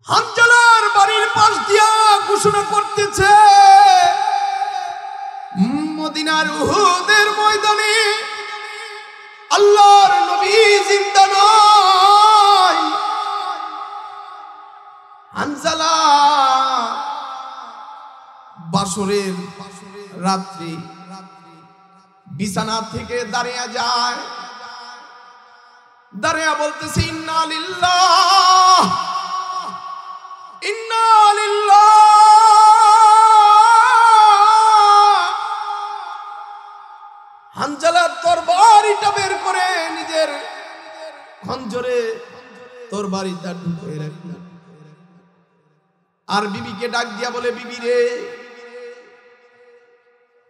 হানজালার বাড়ির পাশ দিয়া ঘোষণা করতেছে, মদিনার উহুদের ময়দানে আল্লাহর নবী জিন্দা নয়। হানজালা বাসরের রাত্রি বিছানা থেকে দাঁড়িয়ে যায়, দাঁড়িয়ে বলতেছে ইন্না লিল্লাহ ইন্না লিল্লাহ। হানজালা তরবারিটা বের করে নিজের খঞ্জরে তরবারিটা ঢুকিয়ে রাখল, আর বিবিকে ডাক দিয়া বলে, বিবি রে,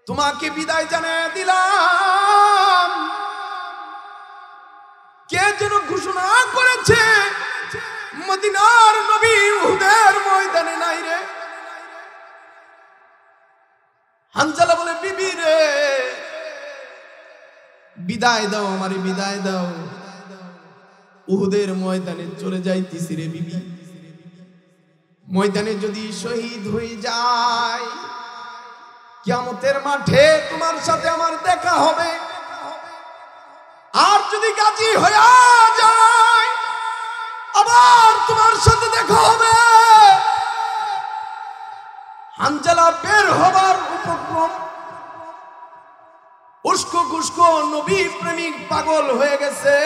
তোমাকে বিদায় জানিয়ে দিলাম। কে যেন ঘোষণা করেছে মদিনার নবী উহুদের ময়দানে নাই রে। হানজালা বলে, বিবি রে, বিদায় দাও, আমারে বিদায় দাও, উহুদের ময়দানে চলে যাইতেছি রে বিবি। ময়দানে যদি শহীদ হয়ে যায়, কিয়ামতের মাঠে তোমার সাথে আমার দেখা হবে। আর যদি গাজী হয়ে যায়, আবার তোমার সাথে দেখা হবে। হানজালা বের হবার উপক্রম, উস্কো খুস্কো নবী প্রেমিক পাগল হয়ে গেছে।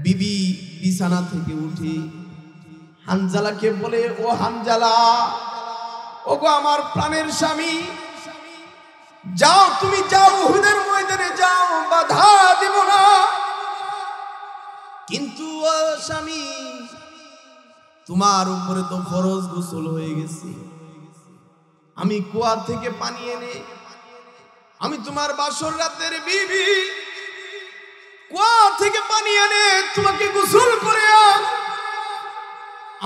বিবি বিছানা থেকে উঠে হানজালাকে বলে, ও হানজালা, ওগো আমার প্রাণের স্বামী, যাও, তুমি যাও, উহুদের ময়দানে যাও, বাধা দিব না। কিন্তু ও স্বামী, তোমার উপরে তো ফরজ গোসল হয়ে গেছে। আমি কুয়া থেকে পানি এনে, আমি তোমার বাসর রাতের বিবি, কুয়া থেকে পানি এনে তোমাকে গোসল করে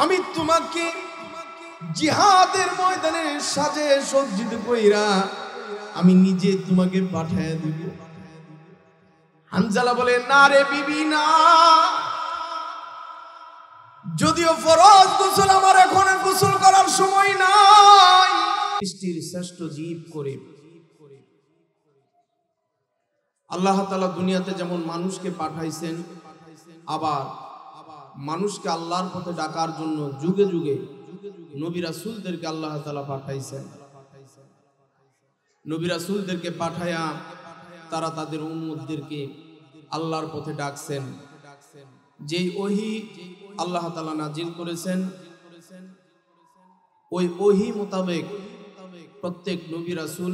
আমি তোমাকে জিহাদের ময়দানে সাজে সজ্জিত কইরা আমি নিজে তোমাকে পাঠায় দিব। হানজালা বলে, না রে বিবি, না, যদিও ফরজ গোসল, আমার এখন গোসল করার সময় নাই। সৃষ্টির শ্রেষ্ঠ জীব করে আল্লাহ তাআলা দুনিয়াতে যেমন মানুষকে পাঠাইছেন, আবার মানুষকে আল্লাহর পথে ডাকার জন্য যুগে যুগে নবী রাসূলদেরকে আল্লাহ তাআলা পাঠাইছেন। নবী রাসূলদেরকে পাঠায়া তারা তাদের উম্মতদেরকে আল্লাহর পথে ডাকছেন। যেই ওহী আল্লাহ তাআলা নাজিল করেছেন, ওই ওহী মোতাবেক প্রত্যেক নবী রাসূল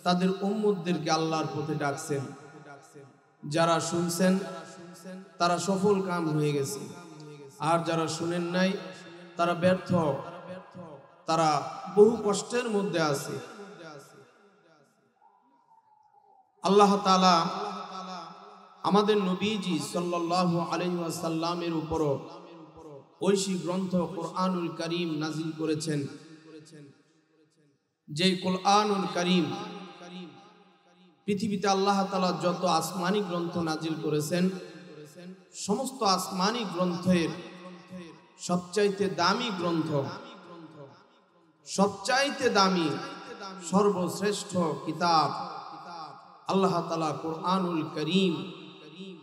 তাদের উম্মতদেরকে আল্লাহর পথে ডাকছেন। যারা শুনছেন তারা সফল কাম হয়ে গেছে, আর যারা শুনেন নাই তারা ব্যর্থ, তারা বহু কষ্টের মধ্যে আছে। আল্লাহ তাআলা আমাদের নবীজি সাল্লাল্লাহু আলাইহি ওয়াসাল্লামের উপর ঐশী গ্রন্থ কোরআনুল কারীম নাজিল করেছেন। যে কোরআনুল কারীম পৃথিবীতে আল্লাহ তাআলা যত আসমানি গ্রন্থ নাজিল করেছেন, সমস্ত আসমানি গ্রন্থের সবচাইতে দামি গ্রন্থ, সবচাইতে দামি সর্বশ্রেষ্ঠ কিতাব আল্লাহ তাআলা কোরআনুল কারীম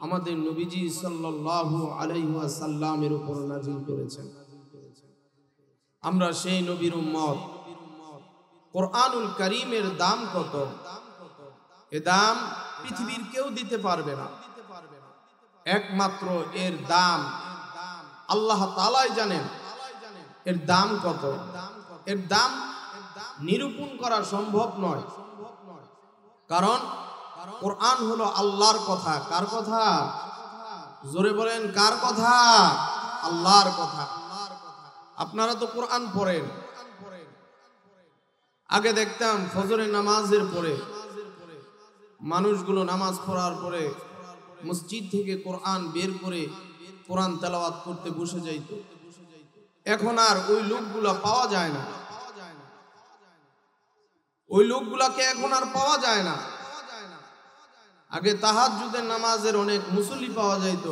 আমাদের নবীজি সাল্লাল্লাহু আলাইহি ওয়াসাল্লামের উপর নাজিল করেছেন। আমরা সেই নবীর উম্মত। কোরআনুল কারীমের দাম কত? এ দাম পৃথিবীর কেউ দিতে পারবে না। একমাত্র এর দাম আল্লাহ তাআলাই জানেন। এর দাম কত? এর দাম নিরূপণ করা সম্ভব নয়, কারণ কোরআন হলো আল্লাহর কথা। কার কথা? জোরে বলেন, কার কথা? আল্লাহর কথা। আপনারা তো কোরআন পড়েন। আগে দেখতাম ফজরের নামাজের পরে মানুষগুলো নামাজ পড়ার পরে মসজিদ থেকে কোরআন বের করে কোরআন তেলাওয়াত করতে বসে যাইত। এখন আর ওই লোকগুলা পাওয়া যায় না। ওই লোকগুলাকে এখন আর পাওয়া যায় না। আগে তাহাজ্জুদের নামাজের অনেক মুসল্লি পাওয়া যাইত,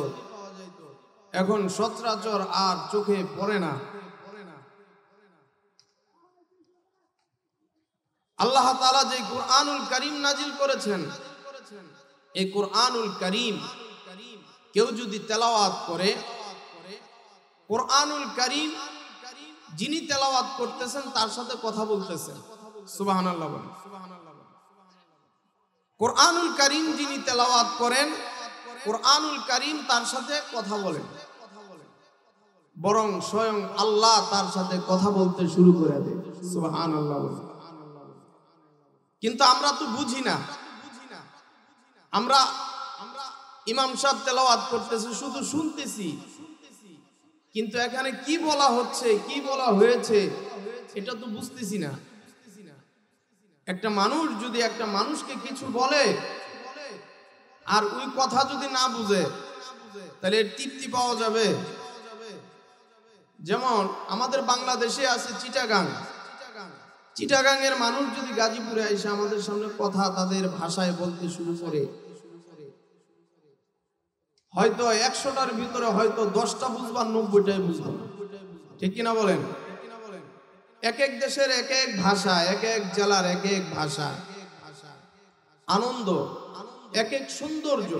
এখন সচরাচর আর চোখে পড়ে না। আল্লাহ তাআলা যে কুরআনুল কারীম নাজিল করেছেন, এই কুরআনুল কারীম কেউ যদি তেলাওয়াত করে, কুরআনুল কারীম যিনি তেলাওয়াত করতেছেন তার সাথে কথা বলতেছেন। সুবহানাল্লাহ বলেন। কুরআনুল কারীম যিনি তেলাওয়াত করেন, কুরআনুল কারীম তার সাথে কথা বলেন, বরং স্বয়ং আল্লাহ তার সাথে কথা বলতে শুরু করে দেয়। সুবহানাল্লাহ বলেন। কিন্তু আমরা তো বুঝি না। আমরা ইমাম সাহেব তেলাওয়াত করতেছে, শুধু শুনতেছি, কিন্তু এখানে কি বলা হচ্ছে, কি বলা হয়েছে এটা তো বুঝতেছি না। একটা মানুষ যদি একটা মানুষকে কিছু বলে আর ওই কথা যদি না বুঝে, তাহলে এর তৃপ্তি পাওয়া যাবে? যেমন আমাদের বাংলাদেশে আছে চিটাগাং। চিটাগাং এর মানুষ যদি গাজীপুরে এসে আমাদের সামনে কথা তাদের ভাষায় বলতে শুরু করে, হয়তো 100টার ভিতরে হয়তো 10টা বুঝবা, 90টাই বুঝবা না। ঠিক কিনা বলেন? এক এক দেশের এক এক ভাষা, এক এক জেলার এক এক ভাষা, আনন্দ, এক এক সৌন্দর্য,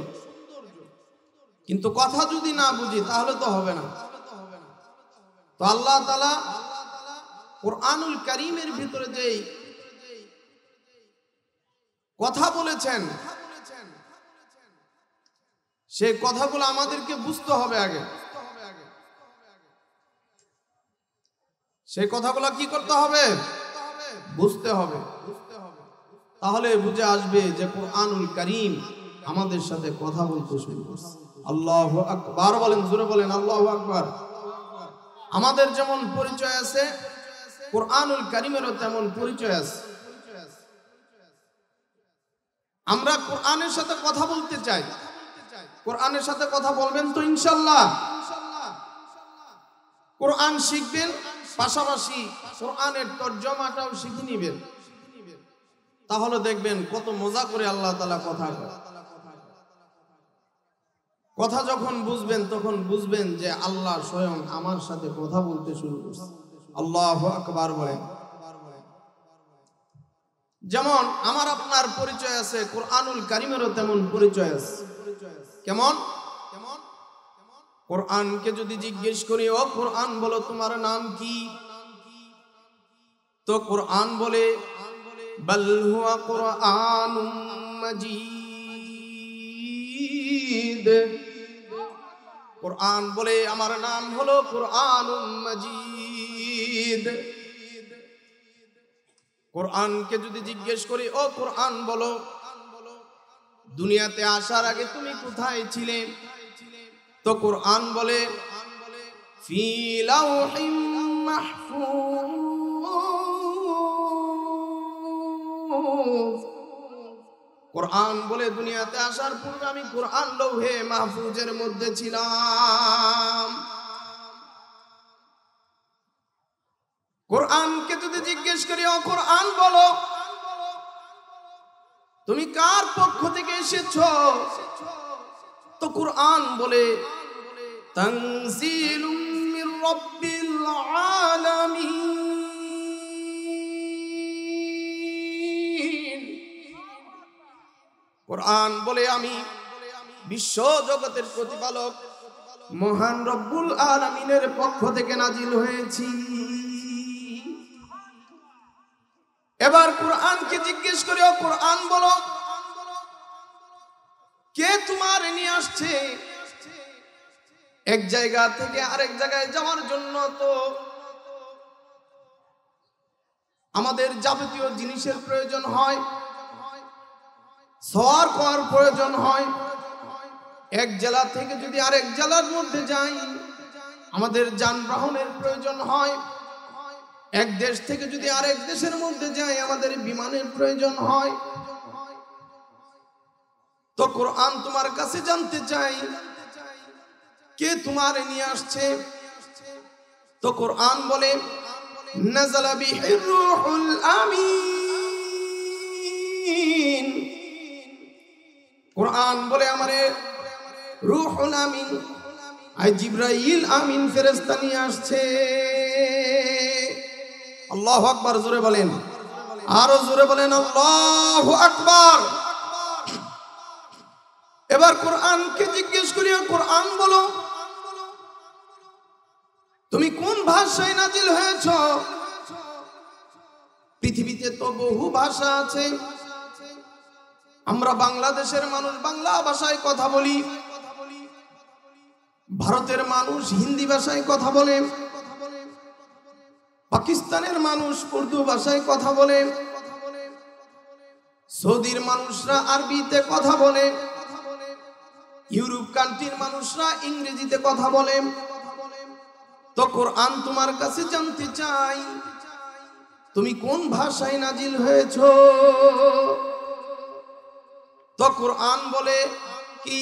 কিন্তু কথা যদি না বুঝি তাহলে তো হবে না। তো আল্লাহ তাআলা কুরআনুল কারীমের ভিতরে যেই কথা বলেছেন, সেই কথাগুলো আমাদেরকে বুঝতে হবে আগে। সেই কথাগুলো কি করতে হবে? বুঝতে হবে। তাহলে বুঝে আসবে যে কুরআনুল কারীম আমাদের সাথে কথা বলতে শুরু করছে। আল্লাহু আকবার বলেন, জোরে বলেন আল্লাহু আকবার। আমাদের যেমন পরিচয় আছে, কুরআনুল কারীমেরও তেমন পরিচয় আছে। আমরা কোরআনের সাথে কথা বলতে চাই। কোরআনের সাথে কথা বলবেন তো ইনশাআল্লাহ? কোরআন শিখবেন, পাশাপাশি কোরআনের তরজমাটাও শিখে নেবেন, তাহলে দেখবেন কত মজা করে আল্লাহ তাআলা কথা বলে। কথা যখন বুঝবেন তখন বুঝবেন যে আল্লাহ স্বয়ং আমার সাথে কথা বলতে শুরু করছে। আল্লাহু আকবার বলেন। যেমন আমার আপনার পরিচয় আছে, কুরআনুল কারীমেরও তেমন পরিচয় আছে। কেমন? কোরআনকে যদি জিজ্ঞেস করি, ও কোরআন বলো তোমার নাম কি, তো কোরআন বলে বাল হুয়া কুরআনুম মাজিদ। কোরআন বলে আমার নাম হলো কুরআনুম মাজিদ। কোরআনকে যদি জিজ্ঞেস করি, ও কোরআন বলো দুনিয়াতে আসার আগে তুমি কোথায় ছিলে, তো কোরআন বলে ফি লাউহিম মাহফুজ। কোরআন বলে দুনিয়াতে আসার পূর্বে আমি কোরআন লৌহে মাহফুজের মধ্যে ছিলাম। কোরআনকে যদি জিজ্ঞেস করি, ও কোরআন বলো তুমি কার পক্ষ থেকে এসেছো, তো কোরআন বলে তানজিলুম মির রাব্বিল আলামিন। কোরআন বলে আমি বিশ্ব জগতের প্রতিপালক মহান রব্বুল আলামিনের পক্ষ থেকে নাজিল হয়েছি। এবার কোরআনকে জিজ্ঞেস করি, ও কোরআন বলো কে তোমার নিয়ে আসছে এক জায়গা থেকে আরেক জায়গায় যাওয়ার জন্য? তো আমাদের যাবতীয় জিনিসের প্রয়োজন হয়, সওয়ার করার প্রয়োজন হয়। এক জেলা থেকে যদি আরেক জেলার মধ্যে যাই আমাদের যানবাহনের প্রয়োজন হয়। এক দেশ থেকে যদি আরেক দেশের মধ্যে যাই আমাদের বিমানের প্রয়োজন হয়। তো কোরআন তোমার কাছে জানতে চাই কে তোমার নিয়ে আসছে, তো কোরআন বলে নাযালা বিহির রূহুল আমিন। কোরআন বলে আমারে রূহুল আমিন আজ জিবরাইল আমিন ফেরেশতা নিয়ে আসছে। আল্লাহু আকবার, জোরে বলেন, আরো জোরে বলেন আল্লাহু আকবার। এবার কোরআনকে জিজ্ঞেস করি, কোরআন বলো তুমি কোন ভাষায় নাজিল হয়েছ? পৃথিবীতে তো বহু ভাষা আছে। আমরা বাংলাদেশের মানুষ বাংলা ভাষায় কথা বলি, ভারতের মানুষ হিন্দি ভাষায় কথা বলে, পাকিস্তানের মানুষ উর্দু ভাষায় কথা বলে, সৌদির মানুষরা আরবিতে কথা বলে, ইউরোপ কান্ট্রির মানুষরা ইংরেজিতে কথা বলে। তো কোরআন তোমার কাছে জানতে চাই তুমি কোন ভাষায় নাজিল হয়েছ? তো কোরআন বলে কি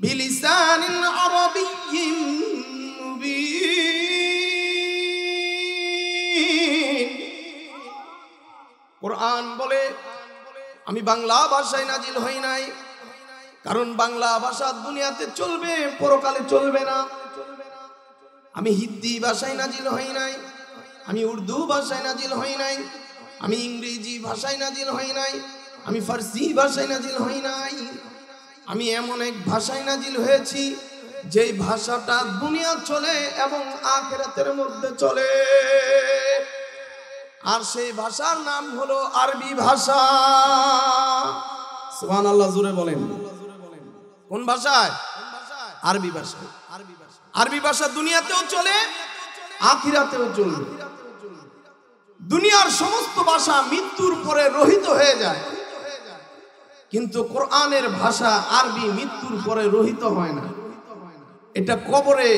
বিলিসানিন আরাবিয়্যিন মুবিন। কোরআন বলে আমি বাংলা ভাষায় নাজিল হই নাই, কারণ বাংলা ভাষা দুনিয়াতে চলবে, পরকালে চলবে না। আমি হিন্দি ভাষায় নাজিল হই নাই, আমি উর্দু ভাষায় নাজিল হই নাই, আমি ইংরেজি ভাষায় নাজিল হই নাই, আমি ফার্সি ভাষায় নাজিল হই নাই। আমি এমন এক ভাষায় নাজিল হয়েছি যেই ভাষাটা দুনিয়া চলে এবং আখিরাতের মধ্যে চলে, আর সেই ভাষার নাম হলো আরবি ভাষা। সুবহানাল্লাহ, জোরে বলেন। কোন ভাষায়? আরবি ভাষায়। আরবি ভাষা দুনিয়াতেও চলে, আখিরাতেও চলবে। দুনিয়ার সমস্ত ভাষা মৃত্যুর পরে রহিত হয়ে যায়, কিন্তু কোরআনের ভাষা আরবি মৃত্যুর পরে রহিত হয় না। এটা কবরে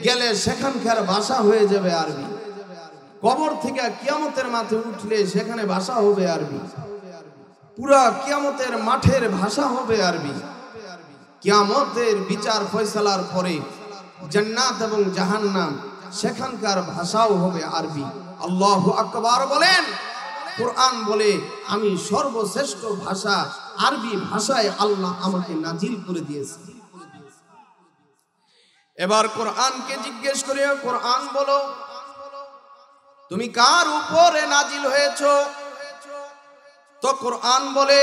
গেলে সেখানকার ভাষা হয়ে যাবে আরবি, কবর থেকে কিয়ামতের মাঠে উঠলে সেখানে ভাষা হবে আরবি, পুরা কিয়ামতের মাঠের ভাষা হবে আরবি। কিয়ামতের বিচার ফয়সালার পরে জান্নাত এবং জাহান্নাম সেখানকার ভাষাও হবে আরবি। আল্লাহু আকবার বলেন। কোরআন বলে আমি সর্বশ্রেষ্ঠ ভাষা আরবি ভাষায় আল্লাহ আমাকে নাজিল করে দিয়েছে। এবার কোরআনকে জিজ্ঞেস করি, কোরআন বলো তুমি কার উপরে নাজিল হয়েছ? তো কোরআন বলে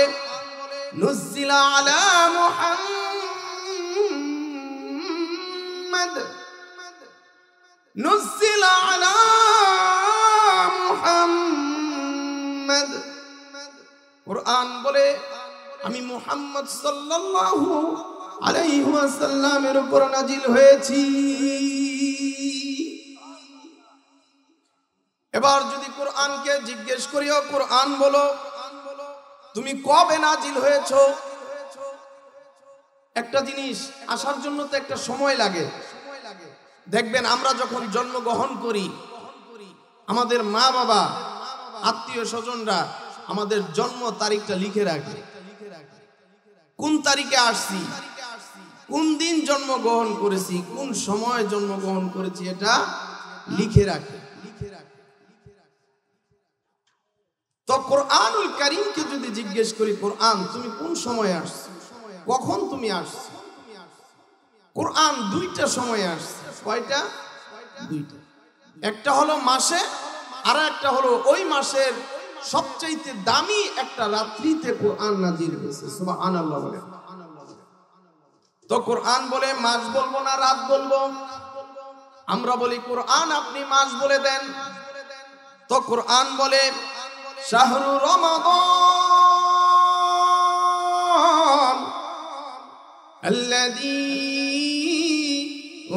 নুজ্জিলা আলা মুহাম্মাদ, নুজ্জিলা আলা মুহাম্মাদ। কোরআন বলে আমি মুহাম্মদ সাল্লাল্লাহু আলাইহি ওয়াসাল্লামের উপর নাজিল হয়েছি। এবার যদি কোরআনকে জিজ্ঞেস করি, কোরআন বলো তুমি কবে নাজিল হয়েছ? একটা জিনিস আসার জন্য তো একটা সময় লাগে। দেখবেন আমরা যখন জন্মগ্রহণ করি, আমাদের মা বাবা আত্মীয় স্বজনরা আমাদের জন্ম তারিখটা লিখে রাখে, কোন তারিখে আসছি, কোন দিন জন্মগ্রহণ করেছি, কোন সময় জন্মগ্রহণ করেছি, এটা লিখে রাখে। তো কোরআনুল কারীমকে যদি জিজ্ঞেস করি, কোরআন তুমি কোন সময়ে আসছো, কখন তুমি আসছো? কোরআন দুইটা সময়ে আসছে। কয়টা? দুইটা। একটা হলো মাসে, আর একটা হলো ওই মাসের সবচেয়ে দামি একটা রাত্রিতে কোরআন নাজিল হয়েছে। সুবহানাল্লাহ বলে। তো কোরআন বলে মাস বলবো না রাত বলবো? আমরা বলি কোরআন আপনি মাস বলে দেন। তো কোরআন বলে শাহরু রমাদান আল্লাযী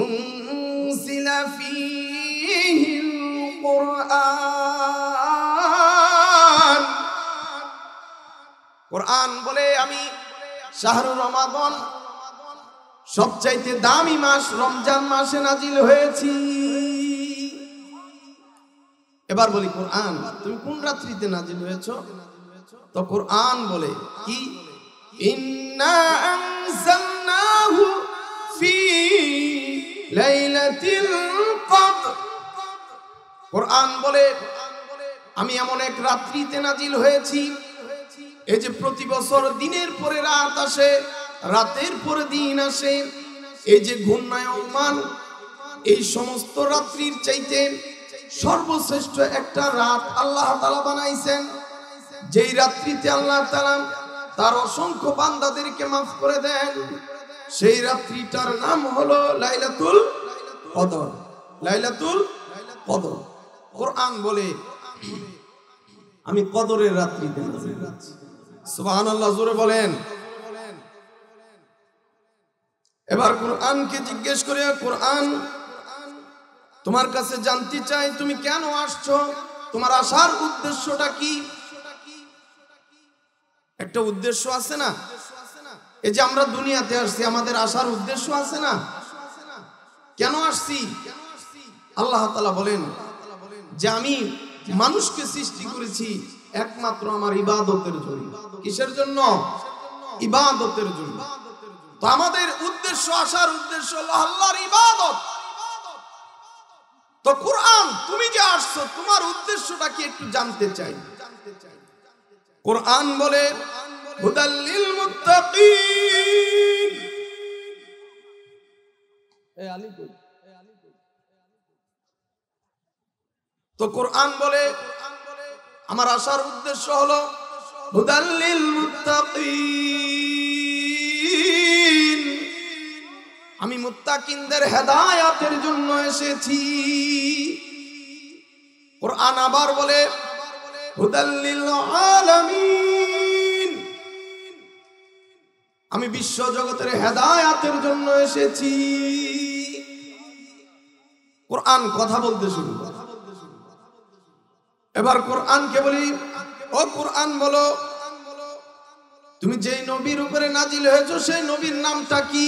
উনজিলা ফীহিল কুরআন। কোরআন বলে আমি শাহরু রমাদান, সবচাইতে দামি মাস রমজান মাসে নাজিল হয়েছি। এবার বলি কোরআন তুমি কোন রাত্রিতে নাজিল হয়েছো? তো কোরআন বলে কি ইন্না আনজালনাহু ফি লাইলাতিল কদর। কোরআন বলে আমি এমন এক রাত্রিতে নাজিল হয়েছি। এই যে প্রতি বছর দিনের পরে রাত আসে, রাতের পরে দিন আসে, এই যে ঘূর্ণায়মান এই সমস্ত রাত্রির চাইতে সর্বশ্রেষ্ঠ একটা রাত আল্লাহ তাআলা বানাইছেন, যেই রাত্রিতে আল্লাহ তাআলা তার অসংখ্য বান্দাদেরকে মাফ করে দেন। সেই রাত্রিটার নাম হলো লাইলাতুল কদর। লাইলাতুল কদর। কোরআন বলে আমি কদরের রাত্রিতে নাজিল হচ্ছি। সুবহানাল্লাহ, জোরে বলেন। এবার কোরআনকে জিজ্ঞেস করে, কোরআন তোমার কাছে জানতে চাই তুমি কেন আসছো, তোমার আসার উদ্দেশ্যটা কি? একটা উদ্দেশ্য আছে না? এই যে আমরা দুনিয়াতে আসছি, আমাদের আসার উদ্দেশ্য আছে না? কেন আসছি? আল্লাহ তাআলা বলেন যে আমি মানুষকে সৃষ্টি করেছি একমাত্র আমার ইবাদতের জন্য। কিসের জন্য? ইবাদতের জন্য। তো আমাদের উদ্দেশ্য, আসার উদ্দেশ্য হলো আল্লাহর ইবাদত। তো কোরআন তুমি যে আসছো তোমার উদ্দেশ্যটা কি একটু জানতে চাই। কোরআন বলে হুদাল লিল মুত্তাকিন। তো কোরআন বলে আমার আসার উদ্দেশ্য হলো হুদাল লিল মুত্তাকিন, আমি মুত্তাকিনদের হেদায়েতের জন্য এসেছি। কোরআন আবার বলে হুদাল লিল আলামিন, আমি বিশ্ব জগতের হেদায়েতের জন্য এসেছি। কোরআন কথা বলতে শুরু করে। এবার কোরআনকে বলি, ও কোরআন বলো তুমি যেই নবীর উপরে নাজিল হয়েছো সেই নবীর নামটা কি?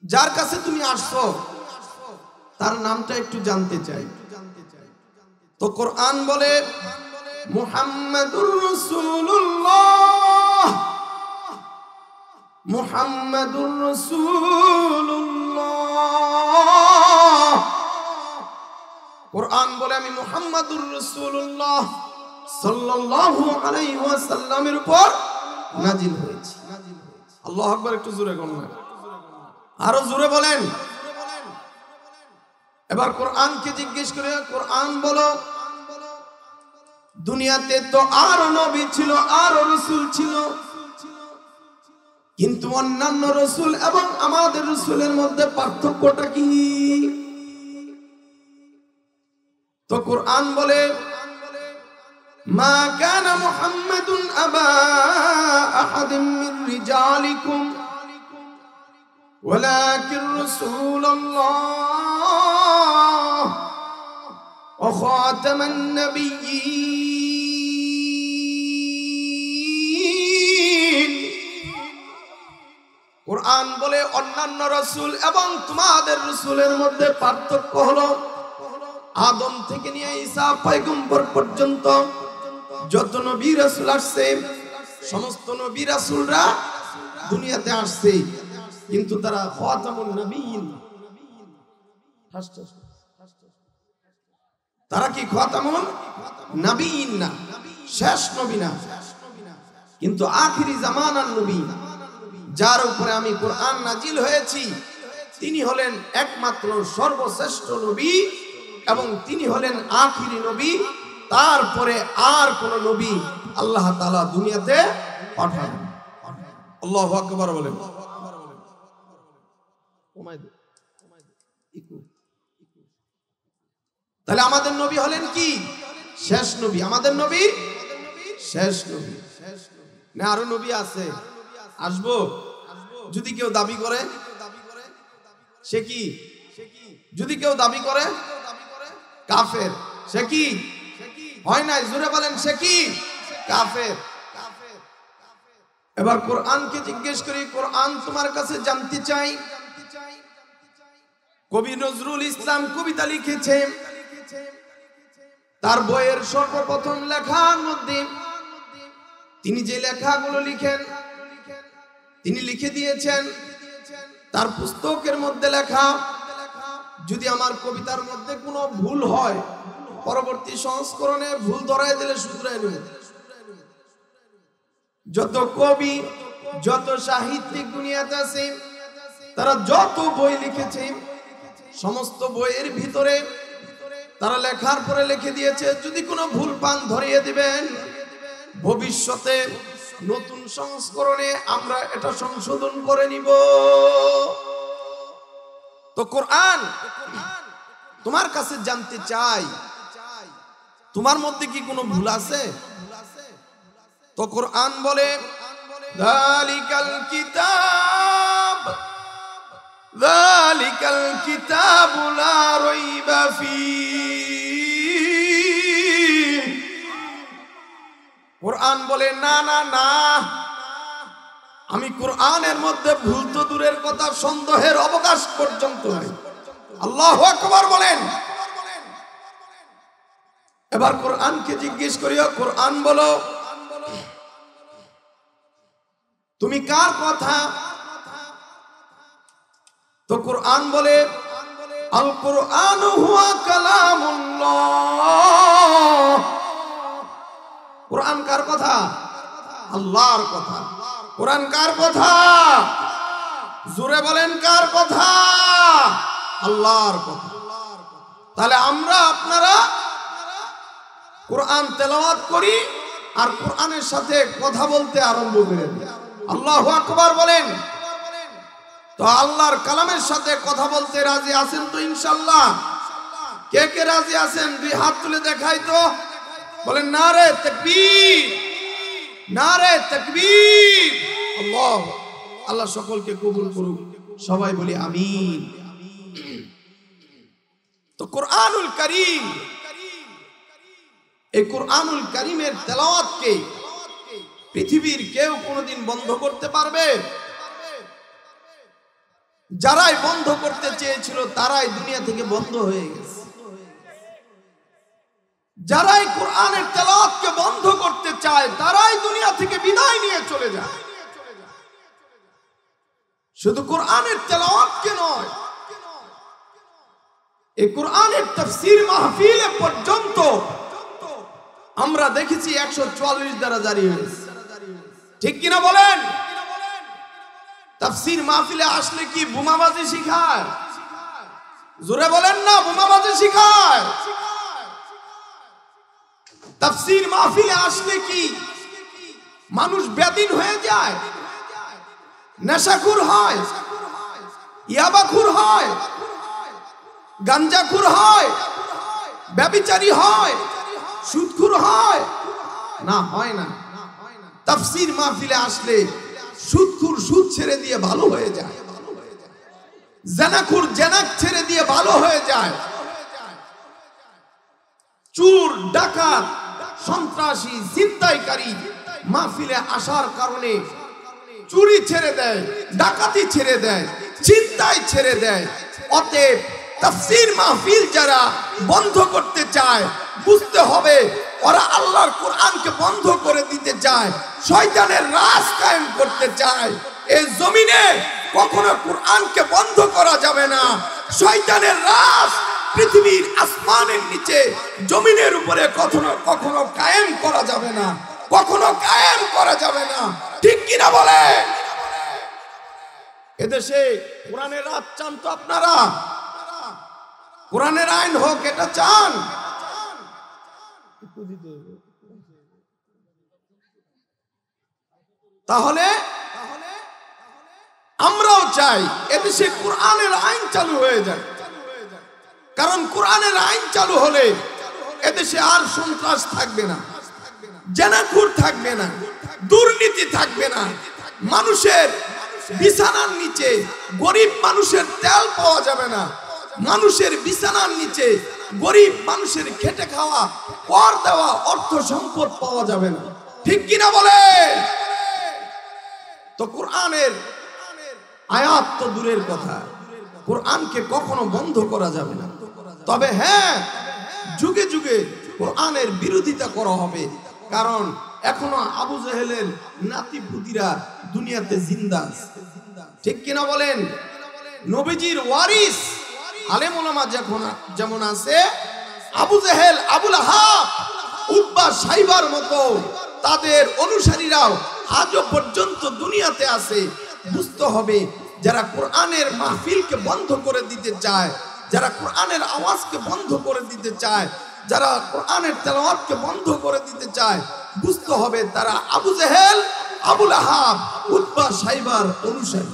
যার কাছে তুমি আসছো তার নামটা একটু জানতে চাই। তো কোরআন বলে মুহাম্মাদুর রাসূলুল্লাহ, মুহাম্মাদুর রাসূলুল্লাহ। কোরআন বলে আমি মুহাম্মাদুর রাসূলুল্লাহ সাল্লাল্লাহু আলাইহি ওয়াসাল্লামের উপর নাজিল হয়েছি। আল্লাহু আকবার, একটু জোরে বলুন, আরো জোরে বলেন। এবার কোরআনকে জিজ্ঞেস করে, কোরআন বলো দুনিয়াতে তো আরো নবী ছিল, আরো রাসূল ছিল, কিন্তু অন্যান্য রাসূল এবং আমাদের রাসূলের মধ্যে পার্থক্যটা কি? তো কোরআন বলে মা কানা মুহাম্মাদুন আবা আহাদিন মির রিজালিকুম ওয়ালাকিন রাসূলুল্লাহ ওয়া খাতামান নাবিয়্যিন। কোরআন বলে অন্যান্য রাসূল এবং তোমাদের রাসূলের মধ্যে পার্থক্য হলো আদম থেকে নিয়ে ঈসা পয়গম্বর পর্যন্ত যত নবী রাসূল আসছে, সমস্ত নবী রাসূলরা দুনিয়াতে আসছে, কিন্তু তারা খাতামুন নবিয়্যিন। তারা কি খাতামুন নবিয়্যিন না, শেষ নবী না, কিন্তু আখিরি জামানার নবী, যার উপরে আমি কোরআন নাজিল হয়েছি, তিনি হলেন একমাত্র সর্বশ্রেষ্ঠ নবী এবং তিনি হলেন আখিরি নবী। তারপরে আর কোন নবী আল্লাহ তাআলা দুনিয়াতে পাঠান। আল্লাহু আকবার বলেন। তাহলে আমাদের নবী হলেন কি? শেষ নবী। আমাদের নবী শেষ নবী। না আরো নবী আছে, আসবো। যদি কেউ দাবি করে সে কি? যদি কেউ দাবি করে কাফের। সে কি? হয় নাই, জোরে বলেন, সে কি? কাফের। এবার কোরআনকে জিজ্ঞেস করি, কোরআন তোমার কাছে জানতে চাই। কবি নজরুল ইসলাম কবিতা লিখেছে, তার বইয়ের সর্বপ্রথম লেখার মধ্যে তিনি যে লেখাগুলো লিখেন তিনি লিখে দিয়েছেন তার পুস্তকের মধ্যে লেখা। যদি আমার কবিতার মধ্যে কোনো ভুল হয় পরবর্তী সংস্করণে ভুল ধরায় দিলে শুধরাই নেব। যত কবি যত সাহিত্যিক দুনিয়াতে আছে, তারা যত বই লিখেছে, সমস্ত বইয়ের ভিতরে তারা লেখার পরে লিখে দিয়েছে, যদি কোনো ভুল পান ধরিয়ে দিবেন, ভবিষ্যতে নতুন সংস্করণে আমরা এটা সংশোধন করে নিব। তো কোরআন তোমার কাছে জানতে চাই, তোমার মধ্যে কি কোনো ভুল আছে? তো কোরআন বলে, যালিকাল কিতাবু লা রাইবা ফীহ। কোরআন বলে, না না না, আমি কোরআনের মধ্যে ভুল তো দূরের কথা, সন্দেহের অবকাশ পর্যন্ত নাই। আল্লাহু আকবার বলেন। এবার কোরআনকে জিজ্ঞেস করিও, কোরআন বলো তুমি কার কথা? তো কোরআন বলে, আল কোরআন হুয়া কালামুল্লাহ। কোরআন কার কথা? আল্লাহর কথা। কোরআন কার কথা? জোরে বলেন, কার কথা? আল্লাহর কথা। তাহলে আমরা আপনারা কোরআন তেলাওয়াত করি আর কোরআনের সাথে কথা বলতে আরম্ভ করেন। আল্লাহু আকবার বলেন। তো আল্লাহর কালামের সাথে কথা বলতে রাজি আছেন তো ইনশাআল্লাহ? কে কে রাজি আছেন দুই হাত তুলে দেখাই তো, বলেন নারে তাকবীর, নারে তাকবীর। আল্লাহ আল্লাহ সকলকে কবুল করুক, সবাই বলি আমিন। তো কোরআনুল কারীম, এই কোরআনুল কারীমের তেলাওয়াতকে পৃথিবীর কেউ কোনোদিন বন্ধ করতে পারবে? যারাই বন্ধ করতে চেয়েছিল তারাই দুনিয়া থেকে বন্ধ হয়ে গেছে। যারাই কোরআনের তেলাওয়াতকে বন্ধ করতে চায় তারাই দুনিয়া থেকে বিদায় নিয়ে চলে যায়। শুধু কোরআনের তেলাওয়াতকে নয়, এই কোরআনের তাফসীর মাহফিলে পর্যন্ত আমরা দেখেছি 144 দ্বারা জারি হয়েছে। ঠিক কিনা বলেন? তাফসীর মাহফিলে আসলে কি বোমাবাজি শিখায়? জোরে বলেন না, বোমাবাজি শিখায়? তাফসীর মাহফিলে আসলে কি মানুষ বেদিন হয়ে যায়, নেশাখোর হয়, ইয়াবাখোর হয়, গাঞ্জাখোর হয়, ব্যভিচারী হয়, সুদখোর হয়? না, হয় না। তাফসীর মাহফিলে আসলে সুদখোর সুদ ছেড়ে দিয়ে ভালো হয়ে যায়, জানাখোর জানাক ছেড়ে দিয়ে ভালো হয়ে যায়, চোর ডাকাত সন্ত্রাসী ছিনতাইকারী মাহফিলে আসার কারণে চুরি ছেড়ে দেয়, ডাকাতি ছেড়ে দেয়, ছিনতাই ছেড়ে দেয়। অতএব তাফসীর মাহফিল যারা বন্ধ করতে চায় বুঝতে হবে ওরা আল্লাহর কোরআনকে বন্ধ করে দিতে চায়, শয়তানের রাজ কায়েম করতে চায়। এই জমিনে কখনো কোরআনকে বন্ধ করা যাবে না। শয়তানের রাজ পৃথিবীর আসমানের নিচে জমিনের উপরে কখনো কখনো কায়েম করা যাবে না, কখনো কায়েম করা যাবে না। ঠিক কিনা বলে? এদেশে কোরআনের রাজ চান তো আপনারা? কোরআনের আইন হোক এটা চান? তাহলে আমরাও চাই এদেশে কোরআনের আইন চালু হয়ে যায়। কারণ কোরআনের আইন চালু হলে এদেশে আর সন্ত্রাস থাকবে না, জেনাখুর থাকবে না, দুর্নীতি থাকবে না, মানুষের বিছানার নিচে গরিব মানুষের তেল পাওয়া যাবে না, মানুষের বিছানার নিচে গরিব মানুষের খেটে খাওয়া কর দেওয়া অর্থ সম্পদ পাওয়া যাবে না। ঠিক কিনা বলে? তো কোরআনের আয়াত তো দূরের কথা, কোরআনকে কখনো বন্ধ করা যাবে না। তবে হ্যাঁ, যুগে যুগে কোরআনের বিরোধিতা করা হবে, কারণ এখনো আবু জেহেলের নাতি পুতিরা দুনিয়াতে জিন্দা আছে। ঠিক কিনা বলেন? নবীজির ওয়ারিস আলেম ওলামা যেমন আছে, আবু জেহেল, আবুল আহাব, উতবা, সাইবার মতো তাদের অনুসারীরাও আজও পর্যন্ত দুনিয়াতে আছে। বুঝতে হবে যারা কোরআনের মাহফিলকে বন্ধ করে দিতে চায়, যারা কোরআনের আওয়াজকে বন্ধ করে দিতে চায়, যারা কোরআনের তেলাওয়াতকে বন্ধ করে দিতে চায়, বুঝতে হবে তারা আবু জেহেল, আবু লাহাব, উতবা, সাইবার অনুসারী।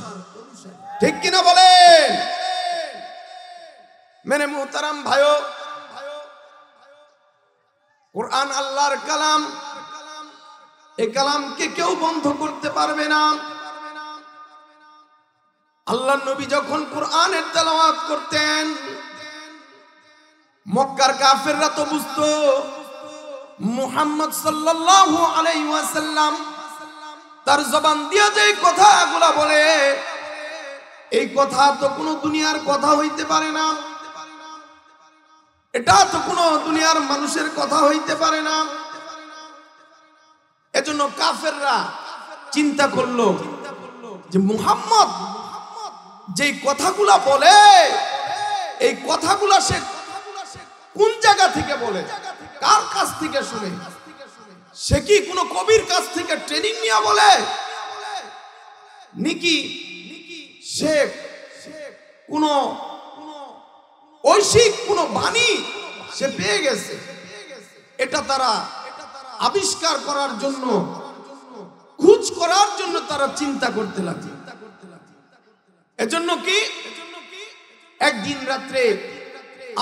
ঠিক কিনা বলেন? মেরে মুহতারাম ভাইও, কোরআন আল্লাহর কালাম। এই কালামকে কেউ বন্ধ করতে পারবে না। আল্লাহর নবী যখন কোরআনের তেলাওয়াত করতেন, মক্কার কাফেররা তো বুঝতো মুহাম্মদ সাল্লাল্লাহু আলাইহি ওয়াসাল্লাম তার জবান দিয়ে যে কথাগুলা বলে, এই কথা তো কোনো দুনিয়ার কথা হইতে পারে না, এটা তো কোনো দুনিয়ার মানুষের কথা হইতে পারে না। এজন্য কাফেররা চিন্তা করলো যে মুহাম্মদ যে কথাগুলা বলে, এই কথাগুলা সে কোন জায়গা থেকে বলে, কার কাছ থেকে শুনে? সে কি কোনো কবির কাছ থেকে ট্রেনিং নিয়ে বলে, নাকি সে কোনো ঐশিক কোনো বাণী সে পেয়ে গেছে? এটা তারা আবিষ্কার করার জন্য, খোঁজ করার জন্য তারা চিন্তা করতে লাগে। এজন্য কি একদিন রাত্রে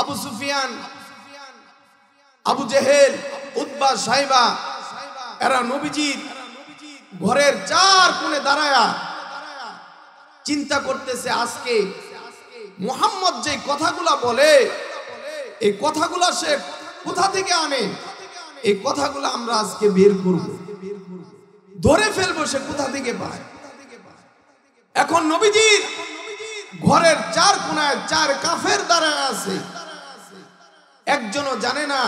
আবু সুফিয়ান, আবু জেহেল, উতবা, সাইবা এরা নবীজির ঘরের চার কোণে দাঁড়ায়া চিন্তা করতেছে, আজকে মুহাম্মদ যে কথাগুলা বলে, এই কথাগুলা সে কোথা থেকে আনে? এই কথাগুলা আমরা আজকে বের করব, ধরে ফেলবো সে কোথা থেকে পায়। এখন নবীজির ঘরের চার কোণায় চার কাফের দাঁড়ায় আছে, একজনও জানে না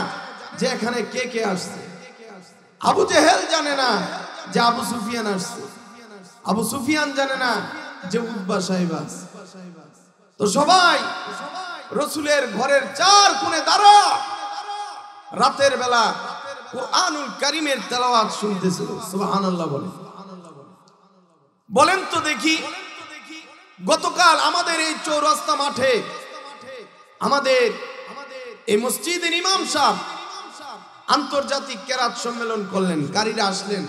যে এখানে কে কে আসছে। আবু জেহেল জানে না যে আবু সুফিয়ান আসছে, আবু সুফিয়ান জানে না যে উতবা সাইবা। তো সবাই রাসূলের ঘরের চার কোণে দাঁড়া রাতের বেলা কুরআনুল কারীমের তেলাওয়াত শুনতেছিল। সুবহানাল্লাহ বলেন। বলেন তো দেখি, গতকাল আমাদের এই চৌরাস্তা মাঠে আমাদের এই মসজিদের ইমাম সাহেব আন্তর্জাতিক কেরাত সম্মেলন করলেন, কারীরা আসলেন,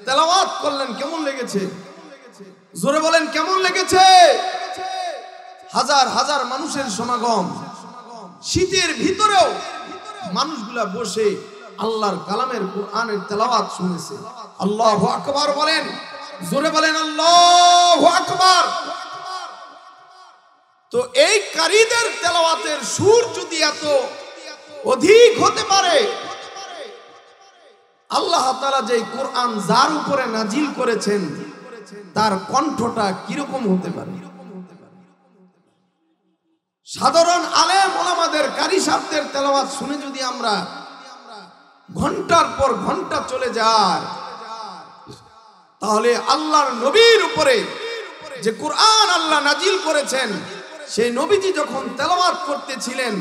তেলাওয়াত করলেন। কেমন লেগেছে? জোরে বলেন, কেমন লেগেছে? হাজার হাজার মানুষের সমাগম, শীতের ভিতরেও মানুষগুলা বসে আল্লাহর কালামের কোরআনের তেলাওয়াত শুনেছে। আল্লাহু আকবার বলেন, জোরে বলেন আল্লাহু আকবার। তো এই কারীদের তেলাওয়াতের সুর যদি এত অধিক হতে পারে, আল্লাহ তাআলা যে কোরআন যার উপরে নাজিল করেছেন তার কণ্ঠটা কিরকম হতে পারে? সাধারণ আলেম ওলামাদের, কারি সাহেবদের তেলাওয়াত শুনে যদি আমরা ঘন্টার পর ঘন্টা চলে যায়, তাহলে আল্লাহর নবীর উপরে যে কোরআন আল্লাহ নাজিল করেছেন, সেই নবীজি যখন তেলাওয়াত করতেছিলেন,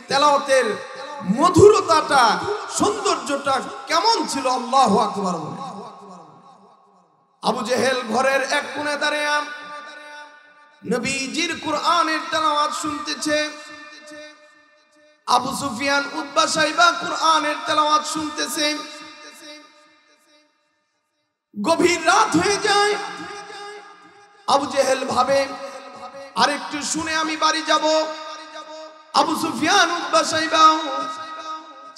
তেলাওয়াতের মধুরতাটা, সৌন্দর্যটা কেমন ছিল? আল্লাহু আকবার বলে। আবু জেহেল ঘরের এক কোণে দাঁড়িয়ে নবীজির কোরআনের তেলাওয়াত শুনতেছে, আবু সুফিয়ান, উতবা, সাইবা কোরআনের তেলাওয়াত শুনতেছে। গভীর রাত হয়ে যায়। আবু জেহেল ভাবে আরেকটু শুনে আমি বাড়ি যাব। আবু সুফিয়ান, উতবা, সাইবা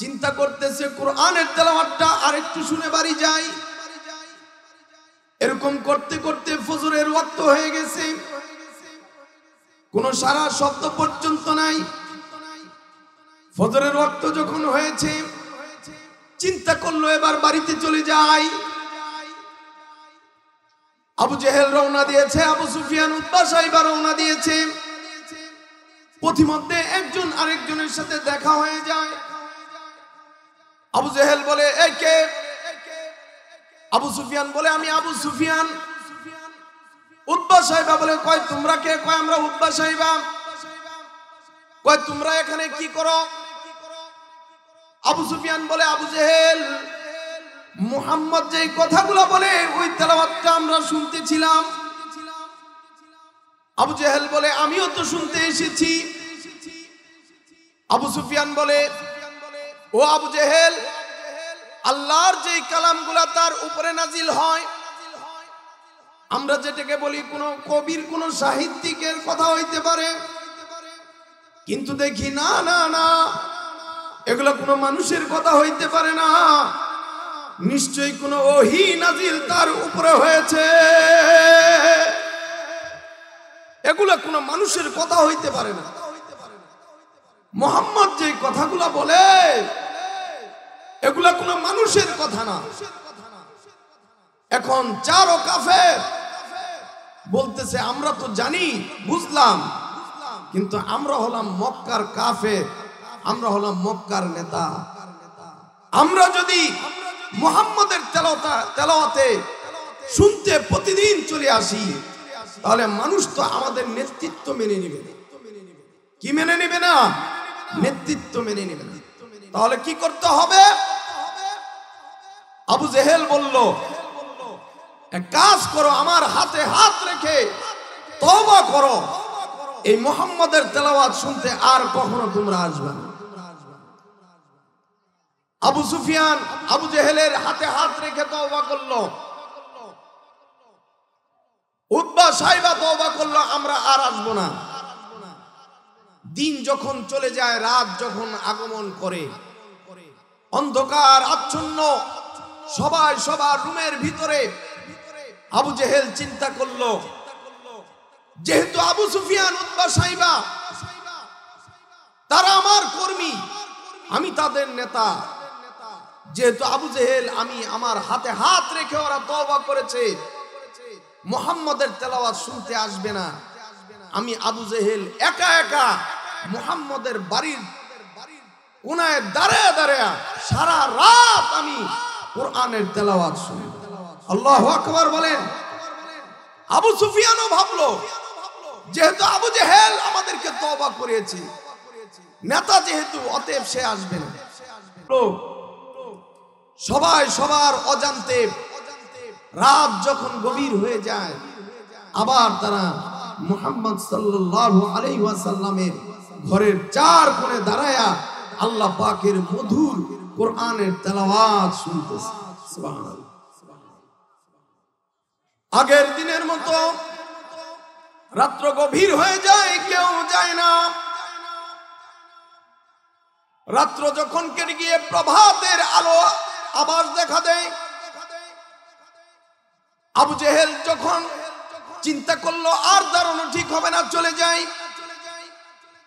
চিন্তা করতেছে কোরআনের তেলাওয়াতটা আরেকটু শুনে বাড়ি যাই। এরকম করতে করতে ফজরের ওয়াক্ত হয়ে গেছে, কোনো সারা শব্দ পর্যন্ত নাই। ফজরের ওয়াক্ত যখন হয়েছে, চিন্তা করলো এবার বাড়িতে চলে যাই। আবু জেহেল রওনা দিয়েছে, আবু সুফিয়ান, উতবা, সাইবা রওনা দিয়েছে। পথিমধ্যে একজন আরেকজনের সাথে দেখা হয়ে যায়। আবু জেহেল বলে, এই কে? আবু সুফিয়ান বলে, আমি আবু সুফিয়ান। উতবা, সাইবা বলে, কয় তোমরা কে? কয় আমরা উতবা, সাইবা। কয় তোমরা এখানে কি করো? আবু সুফিয়ান বলে, আবু জেহেল মুহাম্মদ যে কথাগুলো বলে ওই তেলাওয়াতটা আমরা শুনতেছিলাম। আবু জেহেল বলে আমিও তো শুনতে এসেছি। আবু সুফিয়ান বলে ও আবু জেহেল, আল্লাহর যে কালামগুলা তার উপরে নাজিল হয়, আমরা যেটাকে বলি কোন কবির কোন সাহিত্যিকের কথা হইতে পারে, কিন্তু দেখি না না না, এগুলো কোনো মানুষের কথা হইতে পারে না, নিশ্চয়ই কোনো ওহী নাজিল তার উপরে হয়েছে, এগুলো কোনো মানুষের কথা হইতে পারে না। মুহাম্মদ যে কথাগুলো বলে এগুলা কোনো মানুষের কথা না। এখন চার ও কাফের বলতেছে আমরা তো জানি বুঝলাম, কিন্তু আমরা হলাম মক্কার কাফের, আমরা হলাম মক্কার নেতা। আমরা যদি মুহাম্মাদের তেলাওয়াতে শুনতে প্রতিদিন চলে আসি, তাহলে মানুষ তো আমাদের নেতৃত্ব মেনে নেবে। কি মেনে নেবে না? নেতৃত্ব মেনে নেবে না। তাহলে কি করতে হবে? আবু জেহেল বলল এক কাজ করো, আমার হাতে হাত রেখে তওবা করো, এই মুহাম্মাদের তেলাওয়াত শুনতে আর কখনো তোমরা আসবে না। আবু সুফিয়ান আবু জেহেলের হাতে হাত রেখে তওবা করলো, উতবা সাইবা তওবা করলো, আমরা আর আসবো না। দিন যখন চলে যায়, রাত যখন আগমন করে, অন্ধকার আচ্ছন্ন, সবাই সবার রুমের ভিতরে, আবু জেহেল চিন্তা করলো যেহেতু আবু সুফিয়ান উতবা সাইবা তারা আমার কর্মী, আমি তাদের নেতা, যেহেতু আবু জেহেল আমি আমার হাতে হাত রেখে ওরা তওবা করেছে, মুহাম্মাদের তেলাওয়াত শুনতে আসবে না, আমি আবু জেহেল একা একা মুহাম্মাদের বাড়ির কোনায় দাঁড়ায় দাঁড়ায় সারা রাত আমি কোরআনের তেলাওয়াত শুনি। আল্লাহু আকবার বলেন। আবু সুফিয়ানও ভাবলো যেহেতু আবু জেহেল আমাদেরকে তওবা করিয়েছে, নেতা যেহেতু, অতএব সে আসবে না। সবাই সবার অজান্তে রাত যখন গভীর হয়ে যায়, আবার তারা মুহাম্মদ সাল্লাল্লাহু আলাইহি ওয়াসাল্লামের ঘরের চার কোণে দাঁড়ায়া আল্লাহ পাকের মধুর কোরআনের তেলাওয়াত শুনতেছে। সুবহানাল্লাহ। আগের দিনের মতো রাত্র গভীর হয়ে যায়, কেউ যায় না। রাত্র যখন কেটে গিয়ে প্রভাতের আলো আবার দেখা দেয়, আবু জেহেল যখন চিন্তা করলো আর দাঁড়ানো ঠিক হবে না, চলে যায়।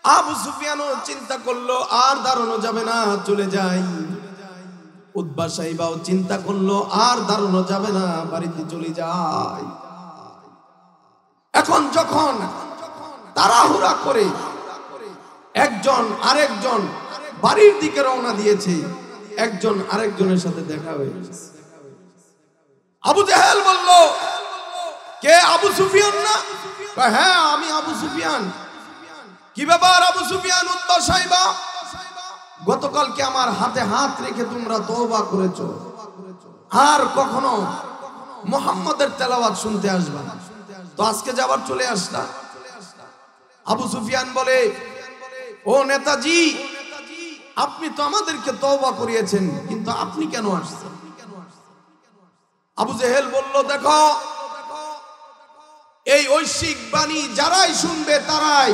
আবু সুফিয়ানও চিন্তা করলো আর দাঁড়ানো যাবে না, চলে যায়। উতবা সাইবাও চিন্তা করলো আর দাঁড়ানো যাবে না, বাড়িতে চলে যায়। এখন যখন তাড়াহুড়া করে একজন আরেকজন বাড়ির দিকে রওনা দিয়েছে, একজন আরেকজনের সাথে দেখা হয়ে গেছে। আবু জেহেল বলল, কে? আবু সুফিয়ান না? হ্যাঁ আমি আবু সুফিয়ান। কি ব্যাপার আবু সুফিয়ান? উতবা সাইবা, গতকালকে আমার হাতে হাত রেখে তোমরা তওবা করেছো, আর কখনো মুহাম্মাদের তেলাওয়াত শুনতে আসবে না, তো আজকে যাবার চলে আসলা। আবু সুফিয়ান বলে, ও নেতাজি, আপনি তো আমাদেরকে তওবা করিয়েছেন, কিন্তু আপনি কেন আসছেন? আবু জেহেল বলল, দেখো, এই ঐশিক বাণী যারাই শুনবে তারাই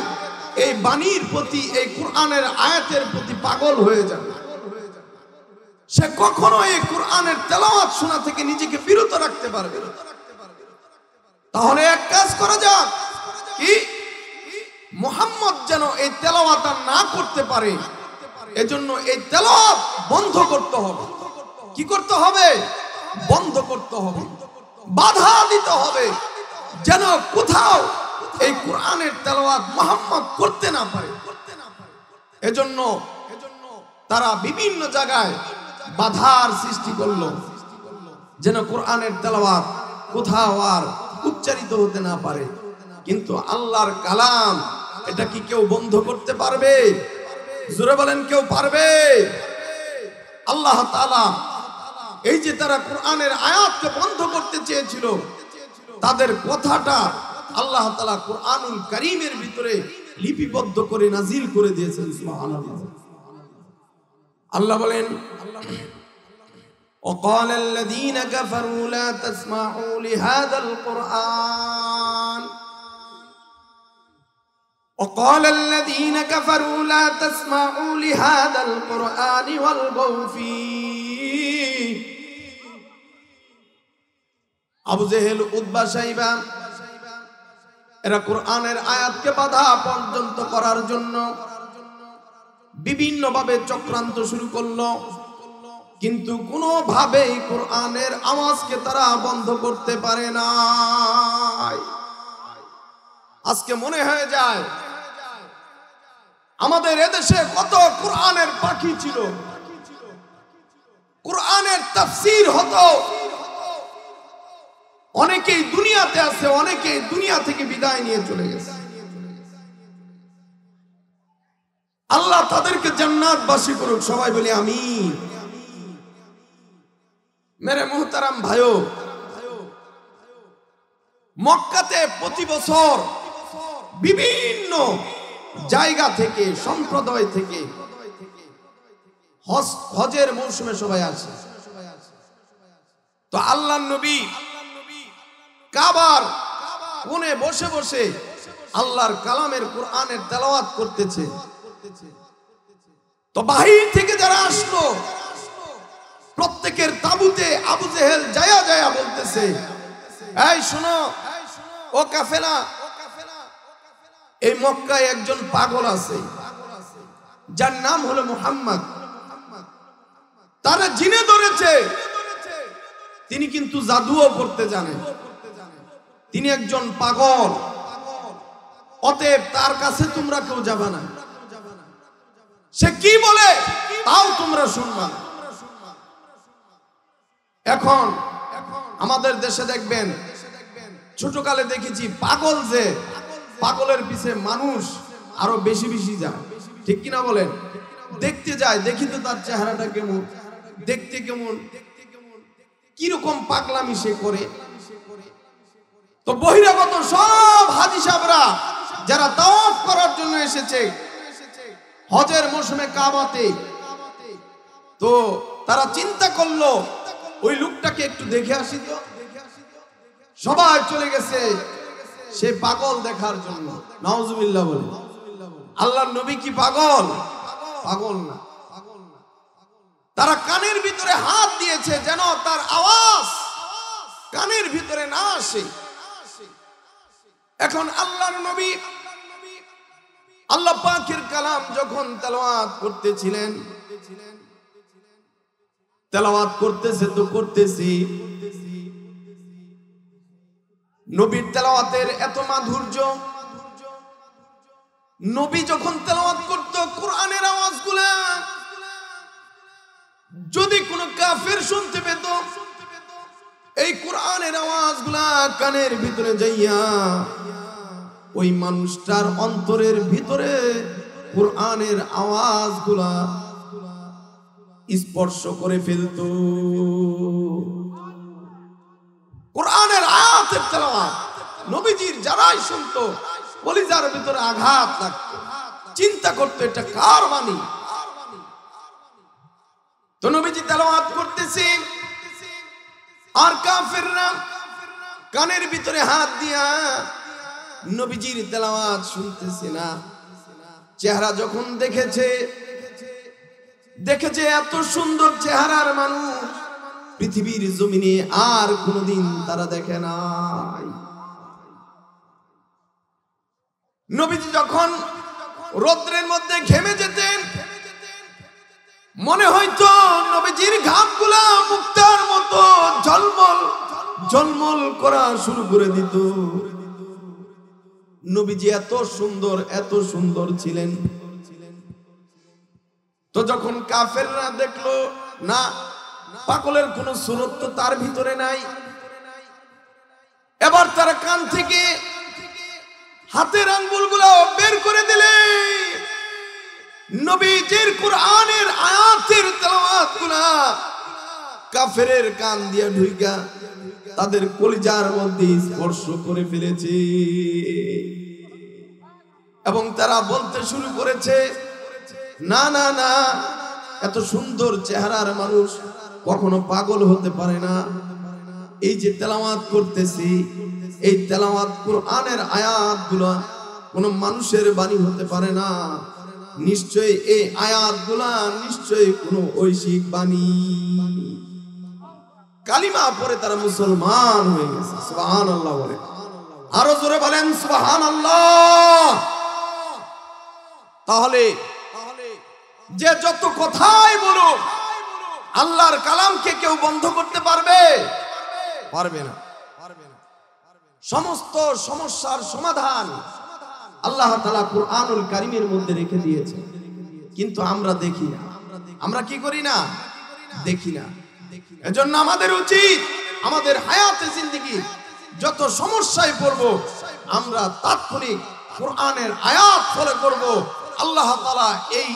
এই বাণীর প্রতি, এই কোরআনের আয়াতের প্রতি পাগল হয়ে যাবে। সে কখনো এই কোরআনের তেলাওয়াত শোনা থেকে নিজেকে বিরত রাখতে পারবে না। তাহলে এক কাজ করা যাক, কি মুহাম্মদ যেন এই তেলাওয়াত না করতে পারে, এজন্য এই তেলাওয়াত বন্ধ করতে হবে। কি করতে হবে? বন্ধ করতে হবে, বাধা দিতে হবে, যেন কোথাও এই কোরআনের তেলাওয়াত মুহাম্মদ করতে না পারে। এজন্য তারা বিভিন্ন জায়গায় বাধার সৃষ্টি করলো, যেন কোরআনের তেলাওয়াত কোথাও আর উচ্চারিত হতে না পারে। কিন্তু আল্লাহর কালাম, এটা কি কেউ বন্ধ করতে পারবে? জোরে বলেন, কেউ পারবে? আল্লাহ তাআলা এই যে তারা কোরআনের আয়াতকে বন্ধ করতে চেয়েছিল, তাদের কথাটা আল্লাহ তাআলা কোরআনুল কারীমের ভিতরে লিপিবদ্ধ করে নাজিল করে দিয়েছেন। সুবহানাল্লাহ। আল্লাহ বলেন, وقال الذين كفروا لا تسمعوا لهذا القرآن وقال الذين كفروا لا تسمعوا لهذا القرآن والغوا فيه। আবু জেহেল, উতবা, শাইবা এরা কোরআনের আয়াতকে বাধা পর্যন্ত করার জন্য বিভিন্ন ভাবে চক্রান্ত শুরু করলো, কিন্তু কোনোভাবেই কোরআনের আওয়াজকে তারা বন্ধ করতে পারে না। আজকে মনে হয়ে যায় আমাদের এদেশে কত কোরআনের পাখি ছিল, কোরআনের তাফসীর হতো, অনেকেই দুনিয়াতে আছে, অনেকেই দুনিয়া থেকে বিদায় নিয়ে চলে গেছে। আল্লাহ তাদেরকে জান্নাতবাসী করুক, সবাই বলি আমিন। মেরে মুহতারাম ভাইও, মক্কাতে প্রতি বছর বিভিন্ন জায়গা থেকে, সম্প্রদায় থেকে হজের মৌসুমে সবাই আসে। তো আল্লাহর নবী কাবার কোণে বসে বসে আল্লাহর কালামের কোরআনের তেলাওয়াত করতেছে। তো বাহির থেকে যারা আসলো প্রত্যেকের তাবুতে আবু জেহেল জায়া জায়া বলতেছে, এই শোনো ও কাফেলা, এই মক্কায় একজন পাগল আছে যার নাম হলো মুহাম্মদ, তারা জিনে ধরেছে, তিনি কিন্তু জাদুও করতে জানেন, তিনি একজন পাগল, অতএব তার কাছে তোমরা কেউ যাবে না, সে কি বলে তাও তোমরা শুনবা না। এখন আমাদের দেশে দেখবেন, ছোটকালে দেখেছি পাগল, যে পাগলের পিছে মানুষ আরো বেশি বেশি যায়, ঠিক কিনা বলেন? দেখতে যায়, দেখি তো তার চেহারাটা কেমন, দেখতে কেমন, কিরকম পাগলামি সে করে। তো বহিরাগত সব হাজী সাহেবরা যারা তাওয়াফ করার জন্য এসেছে হজের মৌসুমে কাবাতে, তো তারা চিন্তা করলো ওই লোকটাকে একটু দেখে আসি তো, সবাই চলে গেছে সে পাগল দেখার জন্য। নাউজুবিল্লাহ বলে। আল্লাহর নবী কি পাগল? পাগল না। তারা কানের ভিতরে হাত দিয়েছে যেন তার আওয়াজ কানের ভিতরে না আসে। এখন আল্লাহর নবী আল্লাহ পাকের কালাম যখন তেলাওয়াত করতেছিলেন, তেলাওয়াত করতেছে তো করতেছি, নবীর তেলাওয়াতের এত মাধুর্য, নবী যখন তেলাওয়াত করত কোরআনের আওয়াজগুলা যদি কোন কাফের শুনতে পেত, এই কোরআনের আওয়াজগুলা কানের ভিতরে যাইয়া ওই মানুষটার অন্তরের ভিতরে কোরআনের আওয়াজগুলা স্পর্শ করে ফেলত। কোরআনের আয়াতের তেলাওয়াত নবীজির যারাই শুনতো কলিজার ভিতরে আঘাত লাগতো, চিন্তা করতো এটা কার বাণী। তো নবীজি তেলাওয়াত করতেছে আর কাফেররা কানের ভিতরে হাত দিয়া নবীজির তেলাওয়াত শুনতেছে না। চেহারা যখন দেখেছে এত সুন্দর চেহারার মানুষ পৃথিবীর জমিনে আর কোনদিন তারা দেখে নাই। নবীজি যখন রৌদ্রের মধ্যে ঘেমে যেতেন, মনে হইতো নবীজির ঘামগুলা মুক্তার মতো ঝলমল ঝলমল করা শুরু করে দিত। নবীজি এত সুন্দর ছিলেন। তো যখন কাফেররা দেখলো না পাগলের কোন সুরত তো তার ভিতরে নাই, এবার তারা কান থেকে হাতের আঙ্গুলগুলো বের করে দিলে নবীজির কোরআনের আয়াতের তেলাওয়াতগুলা কাফেরের কান দিয়ে ঢুইকা তাদের কলিজার মধ্যে স্পর্শ করে ফেলেছে এবং তারা বলতে শুরু করেছে, না না না, এত সুন্দর চেহারার মানুষ কখনো পাগল হতে পারে না। এই যে তেলাওয়াত করতেছি, এই তেলাওয়াত কোরআনের আয়াতগুলো কোন মানুষের বাণী হতে পারে না, নিশ্চয়ই এই আয়াতগুলা নিশ্চয়ই কোন ঐশিক বাণী। কালিমা পড়ে তারা মুসলমান হয়ে গেছে। সুবহানাল্লাহ বলে, আরো জোরে বলেন সুবহানাল্লাহ। তাহলে যে যত কথাই বলুক, আল্লাহর কালামকে কেউ বন্ধ করতে পারবে? পারবে না। সমস্ত সমস্যার সমাধান আল্লাহ তাআলা কুরআনুল কারীমের মধ্যে রেখে দিয়েছে, কিন্তু আমরা দেখি না। আমরা কি করি না? দেখি না। এজন্য আমাদের উচিত আমাদের হায়াতে জিন্দেগি যত সমস্যায় পড়ব, আমরা তাৎক্ষণিক কোরআনের আয়াত ফলো করব। আল্লাহ তাআলা এই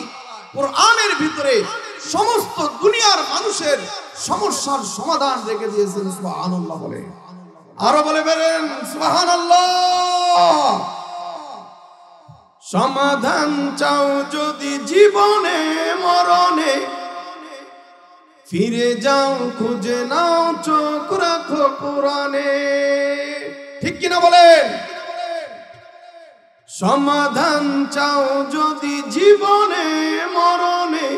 কোরআনের ভিতরে সমস্ত দুনিয়ার মানুষের সমস্যার সমাধান রেখে দিয়েছেন। সুবহানাল্লাহ বলে, আরো বলে বেরেন সুবহানাল্লাহ। সমাধান চাও যদি জীবনে মরণে, ফিরে যাও খুঁজে নাও চোখ রাখো কোরআনে। ঠিক কিনা বলেন? সমাধান চাও যদি জীবনে মরণে,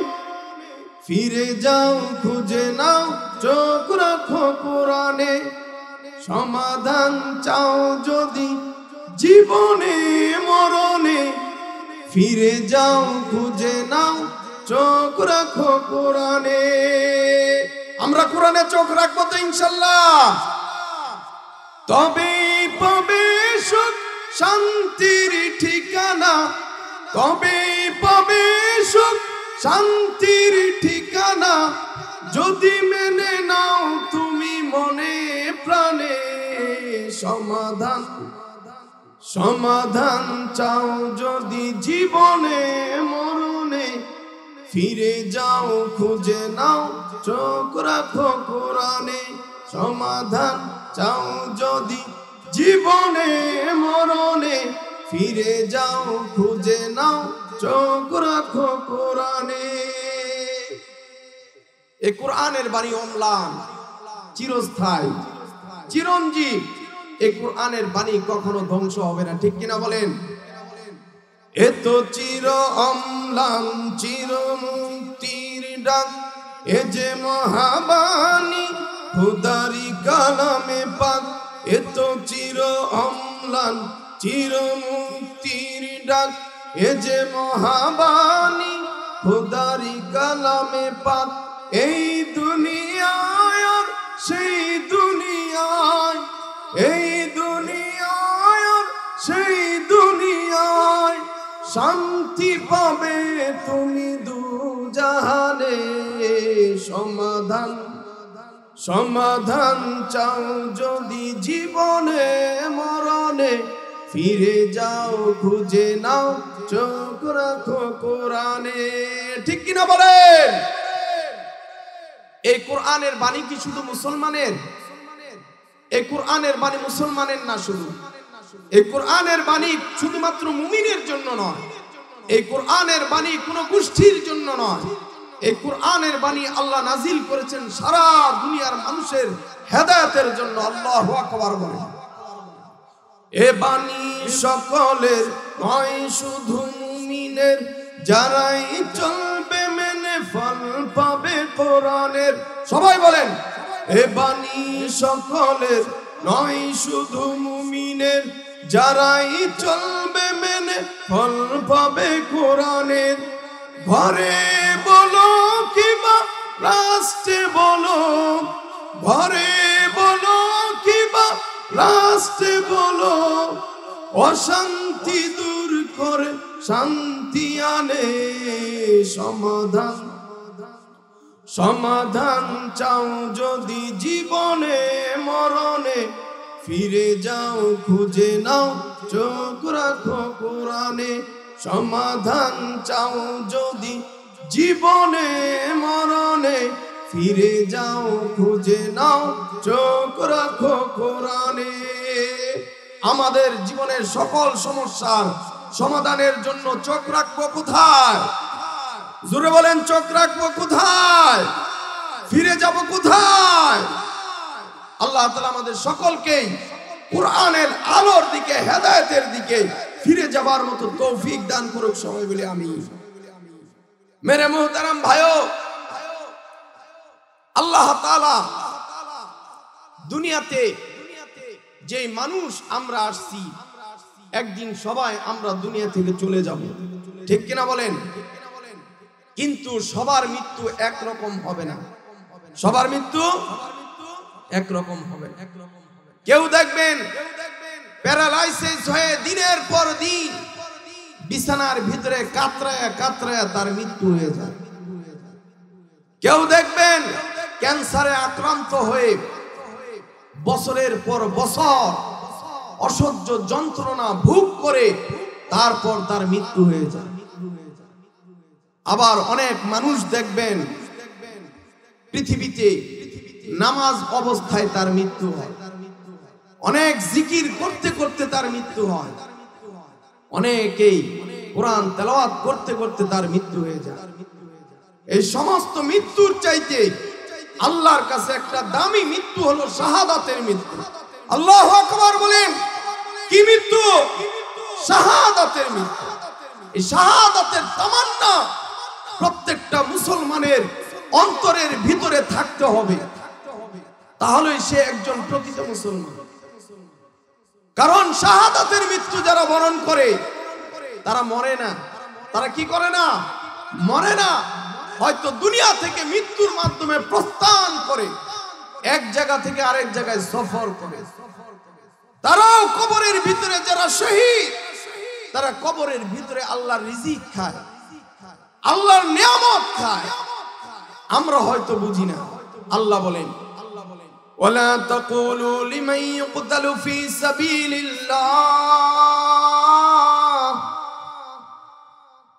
ফিরে যাও খুঁজে নাও চোখ রাখো কোরআনে। সমাধান চাও যদি জীবনে মরণে, ফিরে যাও খুঁজে নাও চোখ রাখো কোরআনে। আমরা কোরআনে চোখ রাখবো তো ইনশাআল্লাহ, তবেই পাবে সুখ শান্তির ঠিকানা, তবেই পাবে সুখ শান্তির ঠিকানা। যদি মেনে নাও তুমি মনে প্রাণে, সমাধান সমাধান চাও যদি জীবনে মরণে, ফিরে যাও খুঁজে নাও চোখ রাখো কোরআনে। সমাধান চাও যদি জীবনে মরণে, ফিরে যাও খুঁজে নাও চোখ রাখো কোরআনে। এই কোরআনের বাণী অম্লান, চিরস্থায়ী, চিরঞ্জীব। এই কোরআনের বাণী কখনো ধ্বংস হবে না। ঠিক কিনা বলেন? এত চির অম্লান চির মুক্তির ডাক, এ যে মহাবাণী খোদারি কালামে পাক। এত চির অম্লান চির মুক্তির ডাক, এ যে মহাবাণী খোদারি কালামে পাক। এই দুনিয়ায় আর সেই দুনিয়ায়, এই দুনিয়ায় আর সেই দুনিয়ায়, শান্তি পাবে তুমি দুজাহানে। সমাধান সমাধান চাও যদি জীবনে মরণে, ফিরে যাও খুঁজে নাও চোখ রাখো কোরআনে। ঠিক কিনা বলেন? এই কোরআনের বাণী কি শুধু মুসলমানের? এই কোরআনের বাণী মুসলমানের না, শুধু এই কোরআনের বাণী শুধুমাত্র মুমিনের জন্য নয়, এই কোরআনের বাণী কোন গোষ্ঠীর জন্য নয়। এই কোরআনের বাণী আল্লাহ নাজিল করেছেন সারা দুনিয়ার মানুষের হেদায়েতের জন্য। আল্লাহু আকবার বলে, এ বাণী সকলের নয় শুধু মুমিনের, যারাই চলবে মেনে ফল পাবে কোরআনের। সবাই বলেন, এ বাণী সকলের নয় শুধু মুমিনের, যারাই চলবে মেনে ফল পাবে কোরআনের। ঘরে বলো কিবা রাষ্ট্রে বলো, ঘরে বলো কিবা রাষ্ট্রে বলো, অশান্তি দূর করে শান্তি আনে। সমাধান সমাধান চাও যদি জীবনে মরণে, ফিরে যাও খুঁজে নাও চোখ রাখো কোরআনে। সমাধান চাও যদি জীবনে মরণে, ফিরে যাও খুঁজে নাও চোখ রাখো কোরআনে। আমাদের জীবনের সকল সমস্যার সমাধানের জন্য চোখ রাখবো কোথায়? জোরে বলেন, চোখ রাখবো কোথায়? ফিরে যাব কোথায়? আল্লাহ তাআলা আমাদের সকলকেই কোরআনের আলোর দিকে, হেদায়েতের দিকে ফিরে যাবার মতো তৌফিক দান করুক সবাই বলে আমিন। মেরে মুহতারাম ভাইও, আল্লাহ তাআলা দুনিয়াতে যে মানুষ আমরা আসছি, একদিন সবাই আমরা দুনিয়া থেকে চলে যাব, ঠিক কিনা বলেন? কিন্তু সবার মৃত্যু একরকম হবে না। সবার মৃত্যু একরকম হবে। কেউ দেখবেন প্যারালাইসিস হয়ে দিনের পর দিন বিছানার ভিতরে কাতরায়া কাতরায়া তার মৃত্যু হয়ে যায়। কেউ দেখবেন ক্যান্সারে আক্রান্ত হয়ে বছরের পর বছর অসহ্য যন্ত্রণা ভোগ করে তারপর তার মৃত্যু হয়ে যায়। আবার অনেক মানুষ দেখবেন পৃথিবীতে নামাজ অবস্থায় তার মৃত্যু হয়, অনেক জিকির করতে করতে তার মৃত্যু হয়, অনেকেই কোরআন তেলাওয়াত করতে করতে তার মৃত্যু হয়ে যায়। এই সমস্ত মৃত্যুর চাইতে আল্লাহর কাছে একটা দামি মৃত্যু হলো শাহাদাতের মৃত্যু। আল্লাহু আকবার বলেন। কি মৃত্যু? শাহাদাতের মৃত্যু। এই শাহাদাতের তামান্না প্রত্যেকটা মুসলমানের অন্তরের ভিতরে থাকতে হবে, তাহলেই সে একজন প্রকৃত মুসলমান। কারণ শাহাদাতের মৃত্যু যারা বরণ করে তারা মরে না। তারা কি করে না? মরে না। হয়তো দুনিয়া থেকে মৃত্যুর মাধ্যমে প্রস্থান করে এক জায়গা থেকে আরেক জায়গায় সফর করে। তারাও কবরের ভিতরে যারা শহীদ, তারা কবরের ভিতরে আল্লাহর রিজিক খায়, আল্লাহর নিয়ামত খায়। আমরা হয়তো বুঝি না। আল্লাহ বলেন, ওয়ালা তাকুলু লিমান ইউকতালু ফি সাবিলিল্লাহ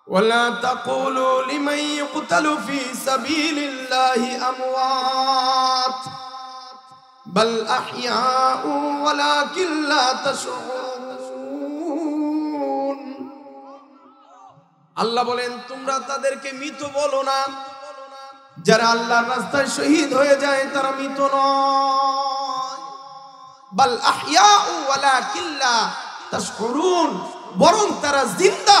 ওয়ালা তাকুলু লিমান ইউকতালু ফি সাবিলিল্লাহি আমওয়াত বাল আহইয়াউ ওয়ালাকিন লা তাশউরুন। আল্লাহ বলেন, তোমরা তাদেরকে মৃত বলো না। যারা আল্লাহর রাস্তায় শহীদ হয়ে যায় তারা মৃত নয়। বাল আহইয়াউ ওয়ালাকিন লা তাশউরুন, বরং তারা জিন্দা,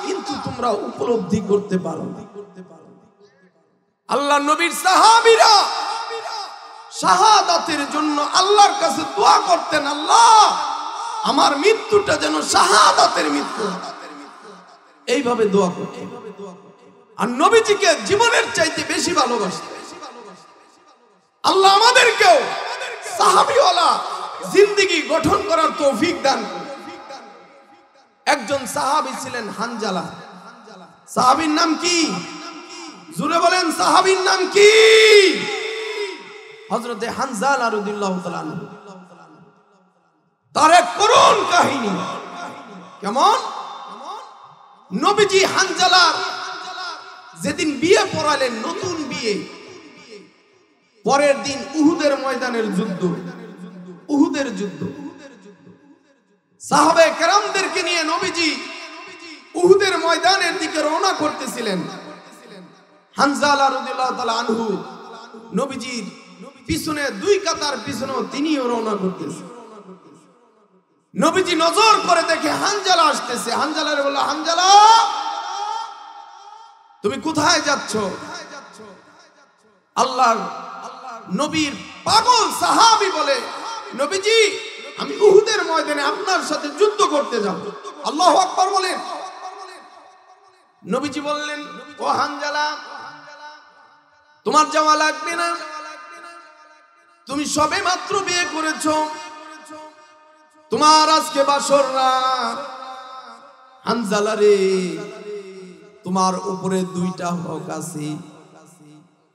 কিন্তু তোমরা উপলব্ধি করতে পারো না। আল্লাহ নবীর সাহাবীরা শাহাদাতের জন্য আল্লাহর কাছে দোয়া করতেন, আল্লাহ আমার মৃত্যুটা যেন শাহাদাতের মৃত্যু। এইভাবে দোয়া করতেন। আর নবীজিকে জীবনের চাইতে বেশি ভালোবাসতেন। আল্লাহ আমাদেরকেও সাহাবীওয়ালা জিন্দেগি গঠন করার তৌফিক দান করুন। একজন সাহাবী ছিলেন হানজালা। সাহাবীর নাম কি? জোরে বলেন, সাহাবীর নাম কি? হযরতে হানজালা রাদিয়াল্লাহু তাআলা আনহু। তার এক করুণ কাহিনী। কেমন? নবীজি হানজালার যেদিন বিয়ে পড়ালেন, নতুন বিয়ে, পরের দিন উহুদের ময়দানের যুদ্ধ। উহুদের যুদ্ধ। সাহাবায়ে কেরামদেরকে নিয়ে নবীজি উহুদের ময়দানের দিকে রওনা করতেছিলেন। হানজালা রাদিয়াল্লাহু তাআলা আনহু নবীজির পিছনে দুই কাতার পিছনেও তিনিও রওনা করতেছেন। নবীজি নজর করে দেখে হানজালা আসতেছে। হানজালারে বলল, হানজালা তুমি কোথায় যাচ্ছ? আল্লাহর নবীর পাগল সাহাবী বলে, নবীজি আমি উহুদের ময়দানে আপনার সাথে যুদ্ধ করতে যাব। আল্লাহু আকবার বলেন। নবীজি বললেন, ও হানজালা তোমার যাওয়া লাগবে না, তুমি সবে মাত্র বিয়ে করেছো, তোমার আজকে বাসর রাত। হানজালা রে, তোমার উপরে দুইটা হক আছে,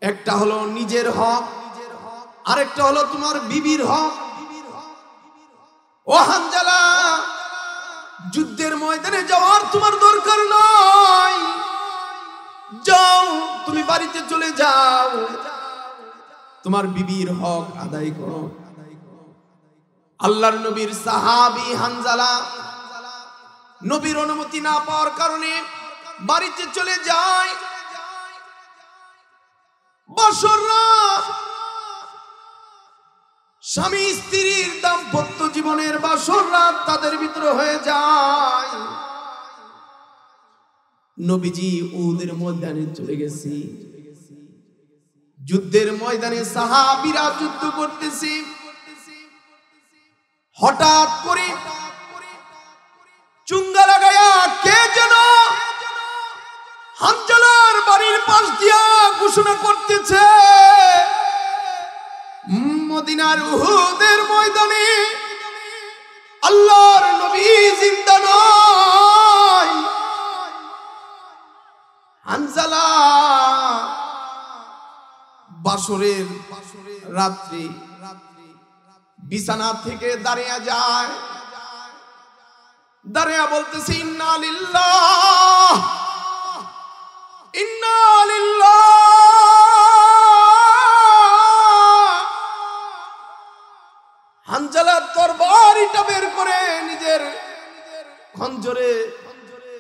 একটা হলো নিজের হক, আরেকটা হলো তোমার বিবির হক। ও হানজালা, যুদ্ধের ময়দানে যাওয়ার তোমার দরকার নয়, যাও তুমি বাড়িতে চলে যাও। তোমার বিবির হক আদায় করো। আল্লাহর নবীর সাহাবী হানজালা নবীর অনুমতি না পাওয়ার কারণে বাড়িতে চলে যায়। বছর রাত স্বামী স্ত্রীর দাম্পত্য জীবনের বাসর রাত তাদের ভিতরে হয়ে যায়। নবীজি উহুদের ময়দানে চলে গেছি, যুদ্ধের ময়দানে সাহাবীরা যুদ্ধ করতেছে। হঠাৎ করে চুঙ্গা লাগায়া কে যেন হানজালার বাড়ির পাশ দিয়া ঘোষণা করতেছে, মদিনার উহুদের ময়দানে আল্লাহর নবী জিন্দা নয়। হানজালা বাসরের রাত্রি বিছানা থেকে দাঁড়িয়ে যায়, দাঁড়িয়ে বলতেছে ইন্না লিল্লাহ ইন্না লিল্লাহ। হানজালা তরবারিটা বের করে নিজের খঞ্জরে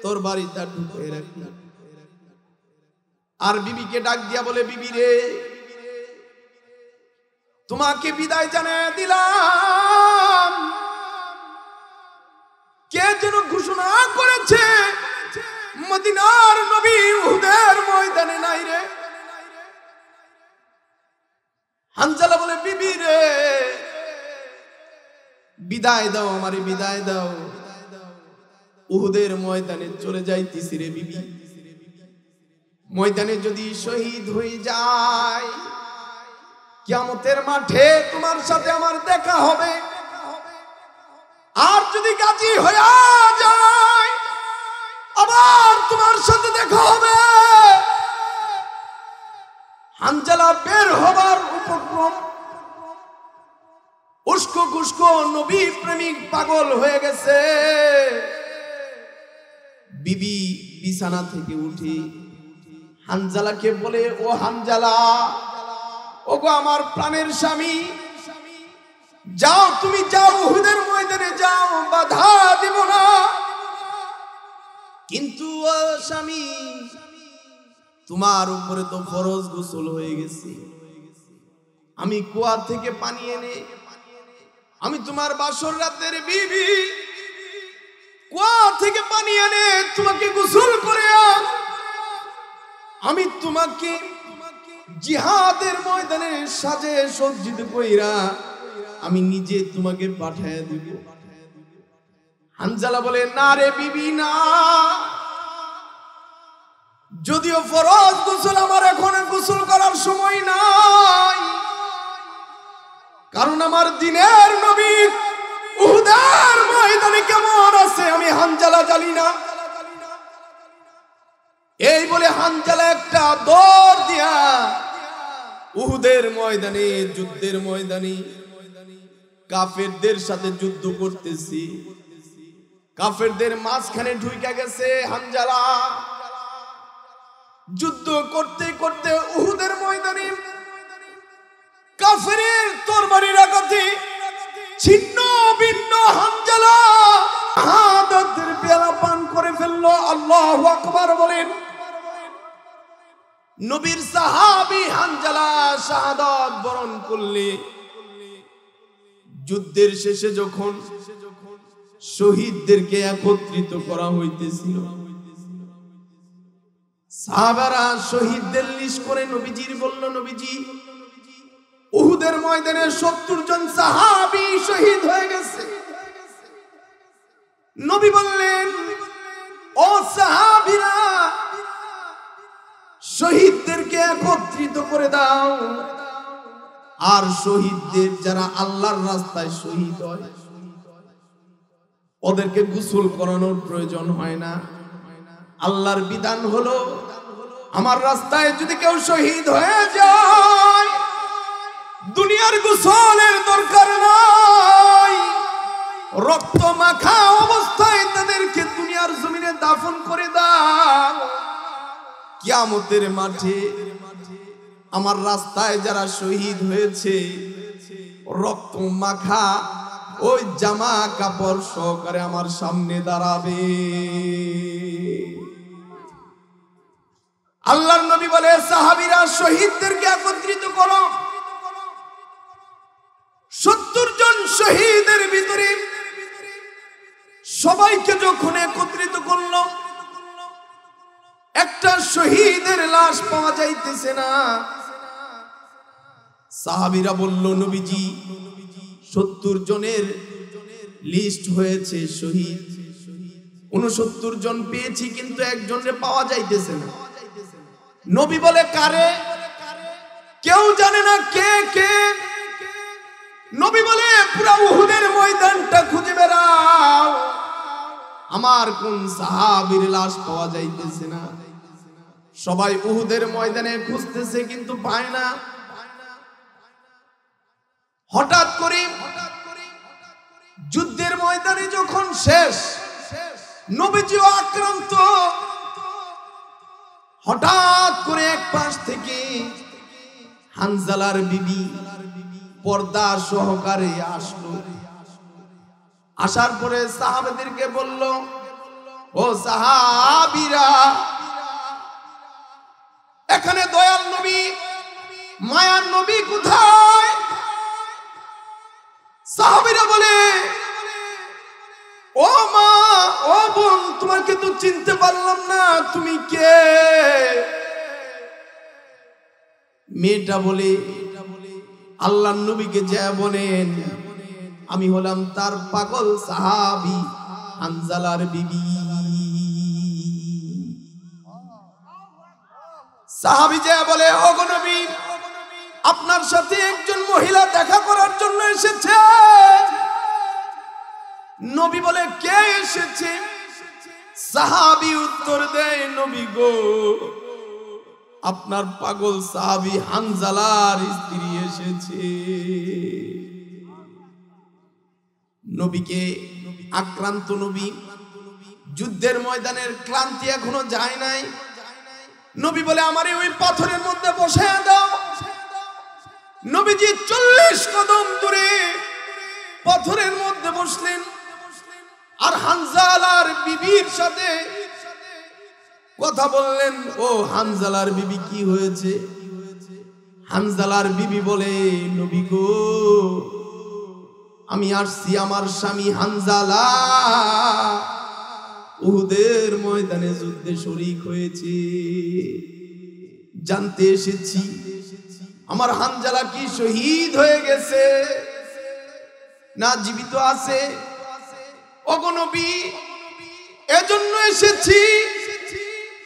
তরবারিটা ঢুকিয়ে রাখল। আর বিবিকে ডাক দিয়া বলে, বিবি রে, তোমাকে বিদায় জানিয়ে দিলাম। কে যেন ঘোষণা করেছে মদিনার নবী উহুদের ময়দানে নাই রে। হানজালা বলে, বিবি রে, বিদায় দাও, আমারে বিদায় দাও, উহুদের ময়দানে চলে যাইতেছি রে বিবি। ময়দানে যদি শহীদ হয়ে যায়, কিয়ামতের মাঠে তোমার সাথে আমার দেখা হবে। আর যদি গাজী হয়ে যায়, আবার তোমার সাথে দেখা হবে। হানজালা বের হবার উপক্রম, উস্কো খুস্কো নবী প্রেমিক পাগল হয়ে গেছে। বিবি বিছানা থেকে উঠে হানজালাকে বলে, ও হানজালা, ওগো আমার প্রাণের স্বামী, যাও, তুমি যাও, উহুদের ময়দানে যাও, বাধা দেব না। কিন্তু ও স্বামী, তোমার উপরে তো ফরজ গোসল হয়ে গেছে। আমি কুয়া থেকে পানি এনে, আমি তোমার বাসর রাতের বিবি, কুয়া থেকে পানি এনে তোমাকে গোসল করে আমি তোমাকে জিহাদের ময়দানে সাজে সজ্জিত কইরা আমি নিজে তোমাকে পাঠায় দিব। হানজালা বলে, না রে বিবি না, যদিও ফরজ গোসল আমার এখন গোসল করার সময় নাই, কারণ আমার দিনের নবী উহুদের ময়দানে কেমন আছে আমি হানজালা জানি না। এই বলে হানজালা একটা দৌড় দিয়া উহুদের ময়দানে, যুদ্ধের ময়দানে কাফেরদের সাথে যুদ্ধ করতেছি। কাফেরদের মাঝখানে ঢুইকা গেছে হানজালা। যুদ্ধ করতে করতে উহুদের ময়দানে কাফেরের তরবারির আঘাতে ছিন্ন ভিন্ন হানজালা শাহাদাতের পেয়ালা পান করে ফেললো। আল্লাহু আকবার বলেন। নবীর সাহাবী হানজালা শাহাদাত বরণ করলে যুদ্ধের শেষে যখন শহীদদেরকে একত্রিত করা হইতেছিল, সাহাবারা শহীদদের লিস্ট করে নবীজির বলল, নবীজি, উহুদের ময়দানে 70 জন সাহাবী শহীদ হয়ে গেছে। নবী বললেন, ও সাহাবীরা, শহীদদেরকে একত্রিত করে দাও। আর শহীদদের যারা আল্লাহর রাস্তায় শহীদ হয় ওদেরকে গোসল করানোর প্রয়োজন হয় না। আল্লাহর বিধান হলো, আমার রাস্তায় যদি কেউ শহীদ হয়ে যায়, দুনিয়ার গোসলের দরকার নাই, রক্ত মাখা অবস্থায় তাদেরকে দুনিয়ার জমিনে দাফন করে দাও। কিয়ামতের মাঠে আমার রাস্তায় যারা শহীদ হয়েছে রক্ত মাখা ওই জামা কাপড় সহকারে আমার সামনে দাঁড়াবে। আল্লাহর নবী বলে, সাহাবীরা শহীদদেরকে একত্রিত করো। 70 জন শহীদের ভিতরে সবাইকে যখন একত্রিত করলো, একটা শহীদের লাশ পাওয়া যাইতেছে না। সাহাবীরা বলল, নবীজি 70 জনের লিস্ট হয়েছে, শহীদ 69 জন পেয়েছি, কিন্তু একজনের পাওয়া যাইতেছে না। নবী বলে, কারে? কেউ জানে না কে কে? নবী বলে, পুরা উহুদের ময়দানটা খুঁজে বেড়াও, আমার কোন সাহাবীর লাশ পাওয়া যাইতেছে না। সবাই উহুদের ময়দানে খুঁজতেছে, কিন্তু পায় না। হঠাৎ করে যুদ্ধের ময়দানে যখন শেষ, নবীজিও আক্রান্ত। হঠাৎ করে এক পাশ থেকে হানজালার বিবি পর্দা সহকারে আসলো। আসার পরে সাহাবাদেরকে বলল, ও সাহাবীরা, এখানে দয়াল নবী, মায়ার নবী কোথায়? সাহাবীরা বলে, ও মা, ও বোন, তোমাকে তো চিনতে পারলাম না, তুমি কে? মেয়েটা বলে, আল্লাহর নবীকে যা বলেন, আমি হলাম তার পাগল সাহাবী হানজালার বিবি। সাহাবী যা বলে, ওগো নবী, আপনার সাথে একজন মহিলা দেখা করার জন্য এসেছে। নবী বলে, কে এসেছে? সাহাবী উত্তর দেয়, নবী গো, আপনার পাগল সাহাবী হানজালার স্ত্রী এসেছে। নবীকে আক্রান্ত নবী, যুদ্ধের ময়দানের ক্লান্তি এখনো যায় নাই। নবী বলে, আমারে ওই পাথরের মধ্যে বসায় দাও। নবীজি 40 কদম দূরে পাথরের মধ্যে বসলেন, আর হানজালার বিবির সাথে কথা বললেন। ও হানজালার বিবি, কি হয়েছে? হানজালার বিবি বলে, নবী গো, আমি আসছি, আমার স্বামী হানজালা উহুদের ময়দানে যুদ্ধে শরীক হয়েছে, জানতে এসেছি আমার হানজালা কি শহীদ হয়ে গেছে না জীবিত আছে। ওগো নবী, এজন্য এসেছি,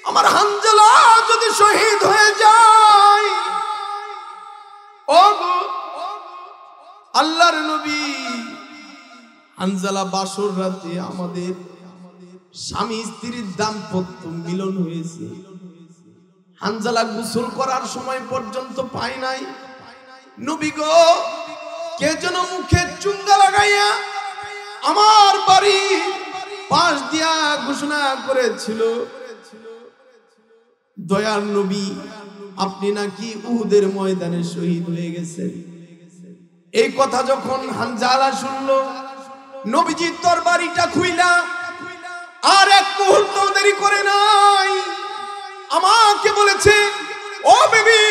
আমার হানজালা যদি শহীদ হয়ে যায়। ওগো আল্লাহর নবী, হানজালা বাসর রাতে আমাদের স্বামী স্ত্রীর দাম্পত্য মিলন হয়েছে। হানজালা গোসল করার সময় পর্যন্ত পায় নাই। নবী গো, কে যেন মুখে চুঙ্গা লাগাইয়া আমার বাড়ি পাশ দিয়া ঘোষণা করেছিল, দয়ার নবী, আপনি নাকি উহুদের ময়দানে শহীদ হয়ে গেছেন। এই কথা যখন হানজালা শুনলো, নবীজি তরবারিটা খুইলা আর এক মুহূর্ত দেরি করে নাই, আমাকে বলেছে, ও বেবি,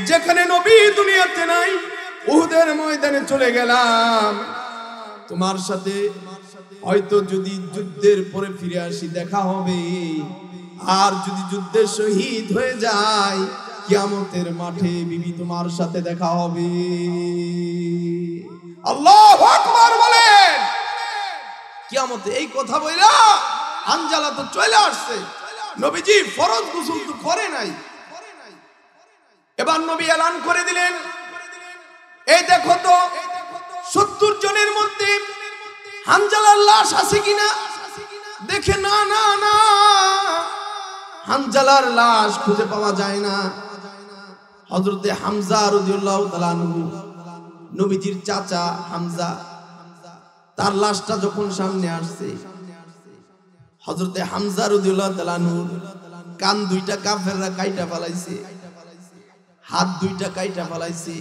যেখানে নবী দুনিয়াতে নাই, উহুদের ময়দানে চলে গেলাম। তোমার সাথে হয়তো যদি যুদ্ধের পরে ফিরে আসি দেখা হবে, আর যদি যুদ্ধে শহীদ হয়ে যায়, কিয়ামতের মাঠে বিবি তোমার সাথে দেখা হবে। আল্লাহু আকবার বলেন। কিয়ামতে এই কথা বইলা হানজালা তো চলে আসছে, নবীজি ফরজ গোসল তো করে নাই। এবার নবী এলান করে দিলেন, এই দেখো তো 70 জনের মধ্যে হানজালার লাশ আছে কিনা। দেখে না না না, হানজালার লাশ খুঁজে পাওয়া যায় না। হযরতে হামজা রাদিয়াল্লাহু তাআলা আনহু, নবীজির চাচা হামজা, তার লাশটা যখন সামনে আসছে, হযরতে হামজা রাদিয়াল্লাহু তাআলা আনহু কান দুইটা কাফেররা কাইটা ফেলাইছে। হাত দুইটা কাইটা ফেলাইছে,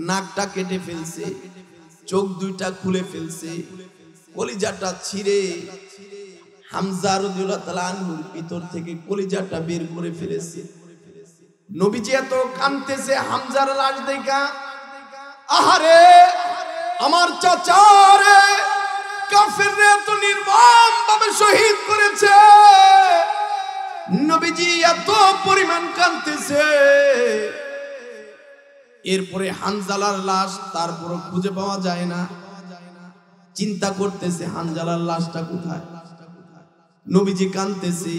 নাকটা কেটে ফেলছে, চোখ দুইটা খুলে ফেলছে, কলিজাটা ছিঁড়ে হামজা রাদিয়াল্লাহু তাআলা আনহুর ভিতর থেকে কলিজাটা বের করে ফেলেছে। নবীজি এত কাঁদতেছে হামজার লাশ দেখা, আহারে আমার চাচা রে, কাফেররা এত নির্মম ভাবে শহীদ করেছে। নবীজি এত পরিমাণ কাঁদতেছে। এরপরে হানজালার লাশ তারপর খুঁজে পাওয়া যায় না। চিন্তা করতেছে হানজালার লাশটা কোথায়। নবীজি কাঁদতেছে।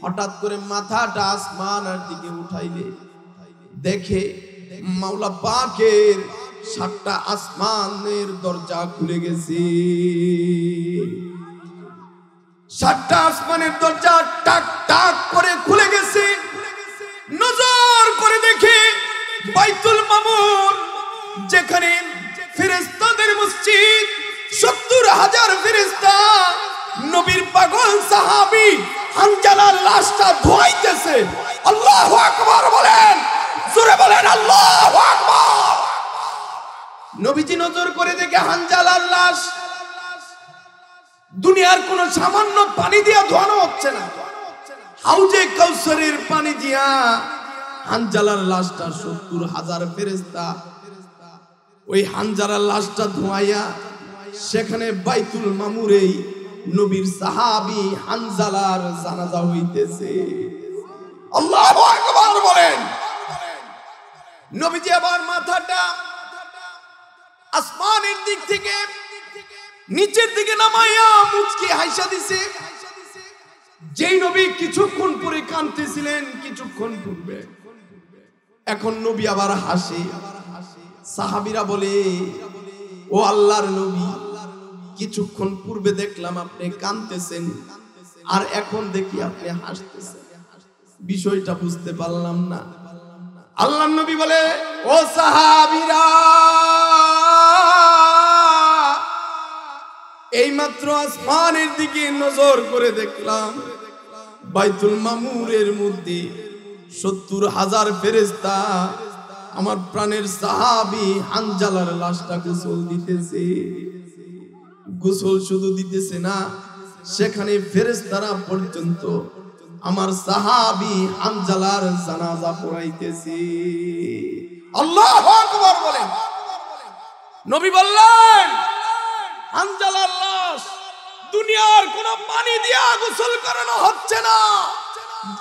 হঠাৎ করে মাথাটা আসমানের দিকে উঠাইলে দেখে মাওলা পাকের 7টা আসমানের দরজা খুলে গেছে। 7টা আসমানের দরজা টাক টাক করে খুলে গেছে। নজর করে দেখে বাইতুল মামুর, যেখানে ফেরেশতাদের মসজিদ, 70,000 ফেরেশতা নবীর পাগল সাহাবী হানজালার লাশটা ধোয়াইতেছে। আল্লাহু আকবার বলেন, জোরে বলেন আল্লাহু আকবার। নবীজি নজর করে দেখে হানজালার লাশ দুনিয়ার কোন সামান্য পানি দিয়া ধোয়ানো হচ্ছে না, হাউজে কাউসারের পানি দিয়া হানজালার লাশটা 70,000 ফেরেশতা ওই হানজালার লাশটা ধোয়াইয়া সেখানে বাইতুল মামুরেই নবীর সাহাবী হানজালার জানাজা হইতেছে। আল্লাহু আকবার বলেন। নবীজি আবার মাথাটা আসমানের দিক থেকে নিচের দিকে নামাইয়া মুচকি হাসা দিছে। যেই নবী কিছুক্ষণ পরে কাঁদতেছিলেন কিছুক্ষণ পূর্বে, এখন নবী আবার হাসে। সাহাবীরা বলে, ও আল্লাহর নবী, কিছুক্ষণ পূর্বে দেখলাম আপনি কাঁদতেছেন, আর এখন দেখি আপনি হাসতেছেন, বিষয়টা বুঝতে পারলাম না। আল্লাহর নবী বলে, ও সাহাবীরা, এইমাত্র আসমানের দিকে নজর করে দেখলাম বাইতুল মামুরের মধ্যে 70,000 ফেরেশতা আমার প্রাণের সাহাবী হানজালার লাশটা গোসল দিতেছে। গোসল শুধু দিতেছে না, সেখানে ফেরেশতারা পর্যন্ত আমার সাহাবী হানজালার জানাজা পড়াইতেছে। আল্লাহু আকবার বলেন। নবী বললেন, হানজালার লাশ দুনিয়ার কোন পানি দিয়া গোসল করানো হচ্ছে না,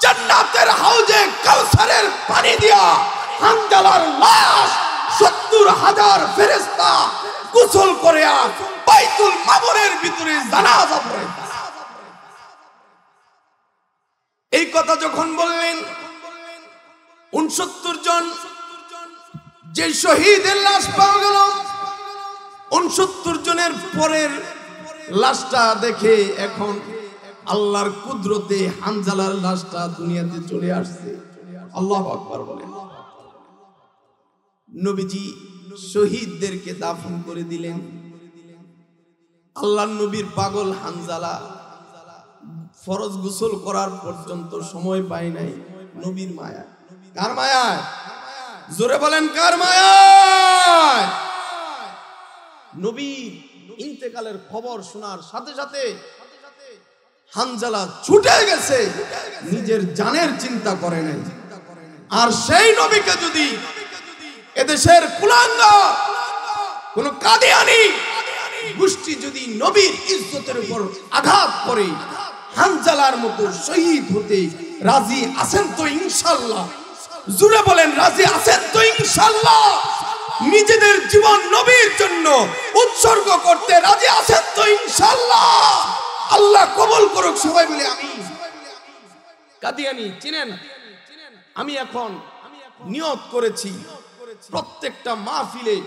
জান্নাতের হাউজে কাউসারের পানি দিয়া হানজালার লাশ 70,000 ফেরেশতা গোসল করে বাইতুল মামুরের ভিতরে জানাজা পড়াইতেছে। এই কথা যখন বললেন, 69 জন যে শহীদের লাশ পাওয়া গেল, 69 জনের পরের লাশটা দেখে এখন আল্লাহর কুদরতে হানজালার লাশটা দুনিয়াতে চলে আসছে। আল্লাহু আকবার বলেন। নবীজি শহীদদেরকে দাফন করে দিলেন। আল্লাহর নবীর পাগল হানজালা ফরজ গোসল করার পর্যন্ত সময় পায় নাই। নবীর মায়া, কার মায়া? জোরে বলেন, কার মায়া? নবীর ইন্তেকালের খবর শোনার সাথে সাথে হানজালা ছুটে গেছে, নিজের জানের চিন্তা করে নাই। আর সেই নবীকে যদি এদেশের কুলাঙ্গা কোন কাদিয়ানি গোষ্ঠী যদি নবীর ইজ্জতের উপর আঘাত করে, হানজালার মতো শহীদ হতে রাজি আছেন তো ইনশাআল্লাহ? জোরে বলেন, রাজি আছেন তো ইনশাআল্লাহ? নিজেদের জীবন নবীর জন্য উৎসর্গ করতে রাজি আছেন তো ইনশাআল্লাহ? আল্লাহ কবুল করুক। সবাই বলে আমি। কাদিয়ানি চিনেন? আমি এখন নিয়ত করেছি প্রত্যেকটা মাহফিলে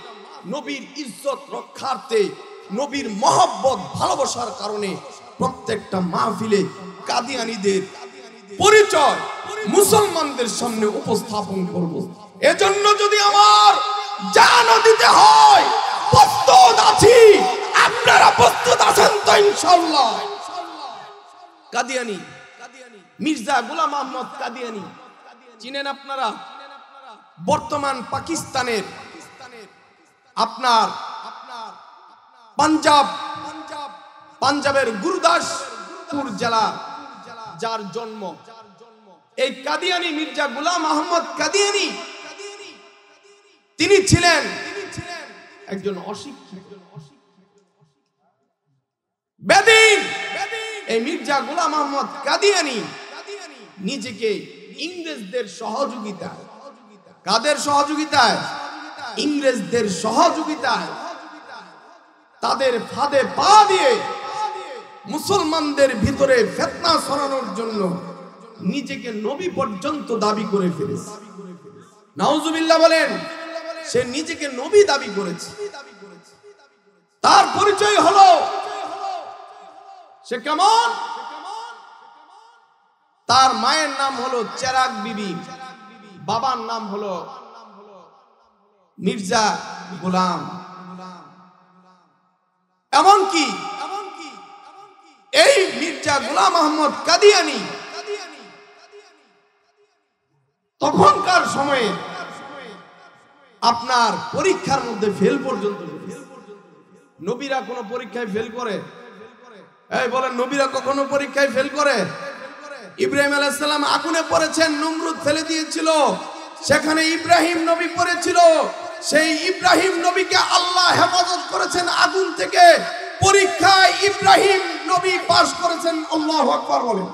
নবীর ইজ্জত রক্ষার্থে, নবীর মহব্বত ভালোবাসার কারণে প্রত্যেকটা মাহফিলে কাদিয়ানীদের পরিচয় মুসলমানদের সামনে উপস্থাপন করব। এজন্য যদি আমার জানও দিতে হয় প্রস্তুত আছি। আপনারা প্রস্তুত আছেন তো ইনশাআল্লাহ? কাদিয়ানি মির্জা গোলাম আহমদ কাদিয়ানি চিনেন আপনারা? বর্তমান পাকিস্তানের আপনার পাঞ্জাবের গুরদাসপুর জেলা যার জন্ম, এই কাদিয়ানী মির্জা গোলাম আহমদ কাদিয়ানী, তিনি ছিলেন একজন অশিক্ষিত বেদিন। এই মির্জা গোলাম আহমদ কাদিয়ানী নিজেকে ইংরেজদের সহযোগিতায়, কাদের সহযোগিতায়? ইংরেজদের সহযোগিতায় তাদের ফাঁদে পা দিয়ে মুসলমানদের ভিতরে ফিতনা ছড়ানোর জন্য নিজেকে নবী পর্যন্ত দাবি করে ফেলেছে। নাউজুবিল্লাহ বলেন। সে নিজেকে নবী দাবি করেছে। তার পরিচয় হলো সে কেমন? তার মায়ের নাম হলো চেরাগ বিবি, বাবার নাম হলো মির্জা গোলাম। এমনকি এই মির্জা গোলাম আহমদ কাদিয়ানী তখনকার সময়ে আপনার পরীক্ষার মধ্যে ফেল পর্যন্ত। নবীরা কোন পরীক্ষায় ফেল করে? এই বলেন, নবীরা কখনো পরীক্ষায় ফেল করে? ইব্রাহিম আলাইহিস সালাম আগুনে পড়েছেন, নমরুদ ফেলে দিয়েছিল, সেখানে ইব্রাহিম নবী পড়েছিল। সেই ইব্রাহিম নবীকে আল্লাহ হেফাজত করেছেন আগুন থেকে। পরীক্ষায় ইব্রাহিম নবী পাস করেছেন। আল্লাহু আকবার বলেন।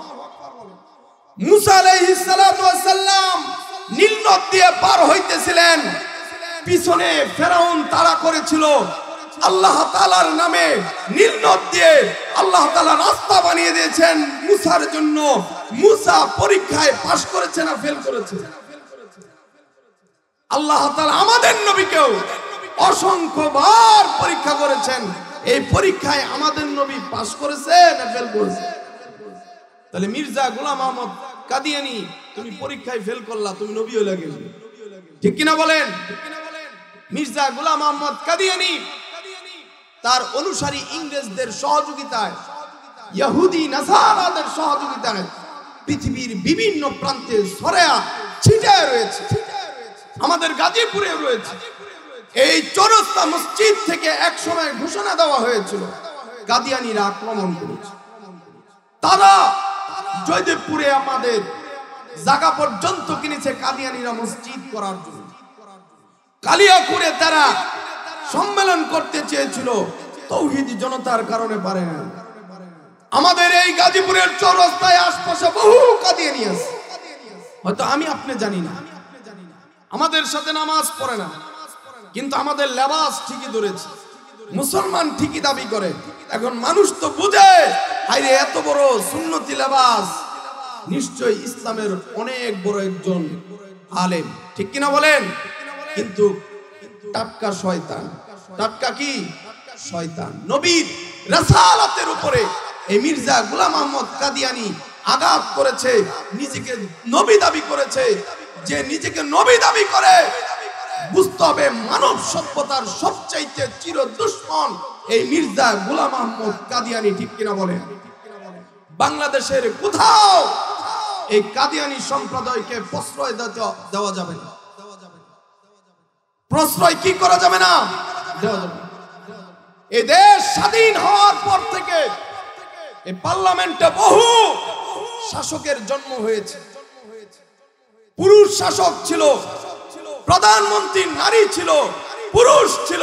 মুসা আলাইহিস সালাতু ওয়াস সালাম নীল নদ দিয়ে পার হইতেছিলেন, পিছনে ফেরাউন তাড়া করেছিল। আল্লাহ তাআলার নামে নীল নদ দিয়ে আল্লাহ তাআলা রাস্তা বানিয়ে দিয়েছেন মুসার জন্য। মুসা পরীক্ষায় পাস করেছে না ফেল করেছে? আল্লাহ তাআলা আমাদের নবীকেও অসংখ্যবার পরীক্ষা করেছেন। এই পরীক্ষায় আমাদের নবী পাস করেছে না ফেল করেছে? তাহলে মির্জা গোলাম আহমদ কাদিয়ানী, তুমি পরীক্ষায় ফেল করলা, তুমি নবী হয়ে গেলে, ঠিক কিনা বলেন? মির্জা গোলাম আহমদ কাদিয়ানী তার অনুসারী ইংরেজদের সহযোগিতায়, ইহুদি নাসারাদের সহযোগিতায় পৃথিবীর বিভিন্ন প্রান্তে ছড়ায়া ছিটায় রয়েছে। আমাদের গাজীপুরে রয়েছে। এই চৌরাস্তা মসজিদ থেকে এক সময় ঘোষণা দেওয়া হয়েছিল কাদিয়ানীরা আক্রমণ করেছে। তারা জয়দেবপুরে আমাদের জায়গা পর্যন্ত কিনেছে কাদিয়ানীরা মসজিদ করার জন্য। কালিয়াকুরে তারা সম্মেলন করতে চেয়েছিল, তৌহিদি জনতার কারণে পারে না। আমাদের এই গাজীপুরের চৌরাস্তায় আশপাশে বহু কাদিয়ানী আছে, হয়তো আমি আপনি জানি না। আমাদের সাথে নামাজ পড়ে না, কিন্তু আমাদের লেবাস ঠিকই ধরেছে, মুসলমান ঠিকই দাবি করে। এখন মানুষ তো বুঝে, আরে এত বড় সুন্নতি লেবাস, নিশ্চয় ইসলামের অনেক বড় একজন আলেম, ঠিক কিনা বলেন? কিন্তু টাটকা শয়তান। টাটকা কি? শয়তান। নবীর রাসালাতের উপরে এই মির্জা গোলাম আহমদ কাদিয়ানী আঘাত করেছে, নিজেকে নবী দাবি করেছে। যে নিজেকে নবী দাবি করে, বুঝতে হবে মানব সভ্যতার সবচাইতে চির দুশ্মন এই মির্জা গোলাম আহমদ কাদিয়ানী, ঠিক কিনা বলেন? বাংলাদেশের কোথাও এই কাদিয়ানী সম্প্রদায়কে প্রশ্রয় দেওয়া যাবে না। প্রশ্রয় কি করা যাবে না? দেওয়া যাবে না। এই দেশ স্বাধীন হওয়ার পর থেকে এই পার্লামেন্টে বহু শাসকের জন্ম হয়েছে। পুরুষ শাসক ছিল, প্রধানমন্ত্রী নারী ছিল, পুরুষ ছিল।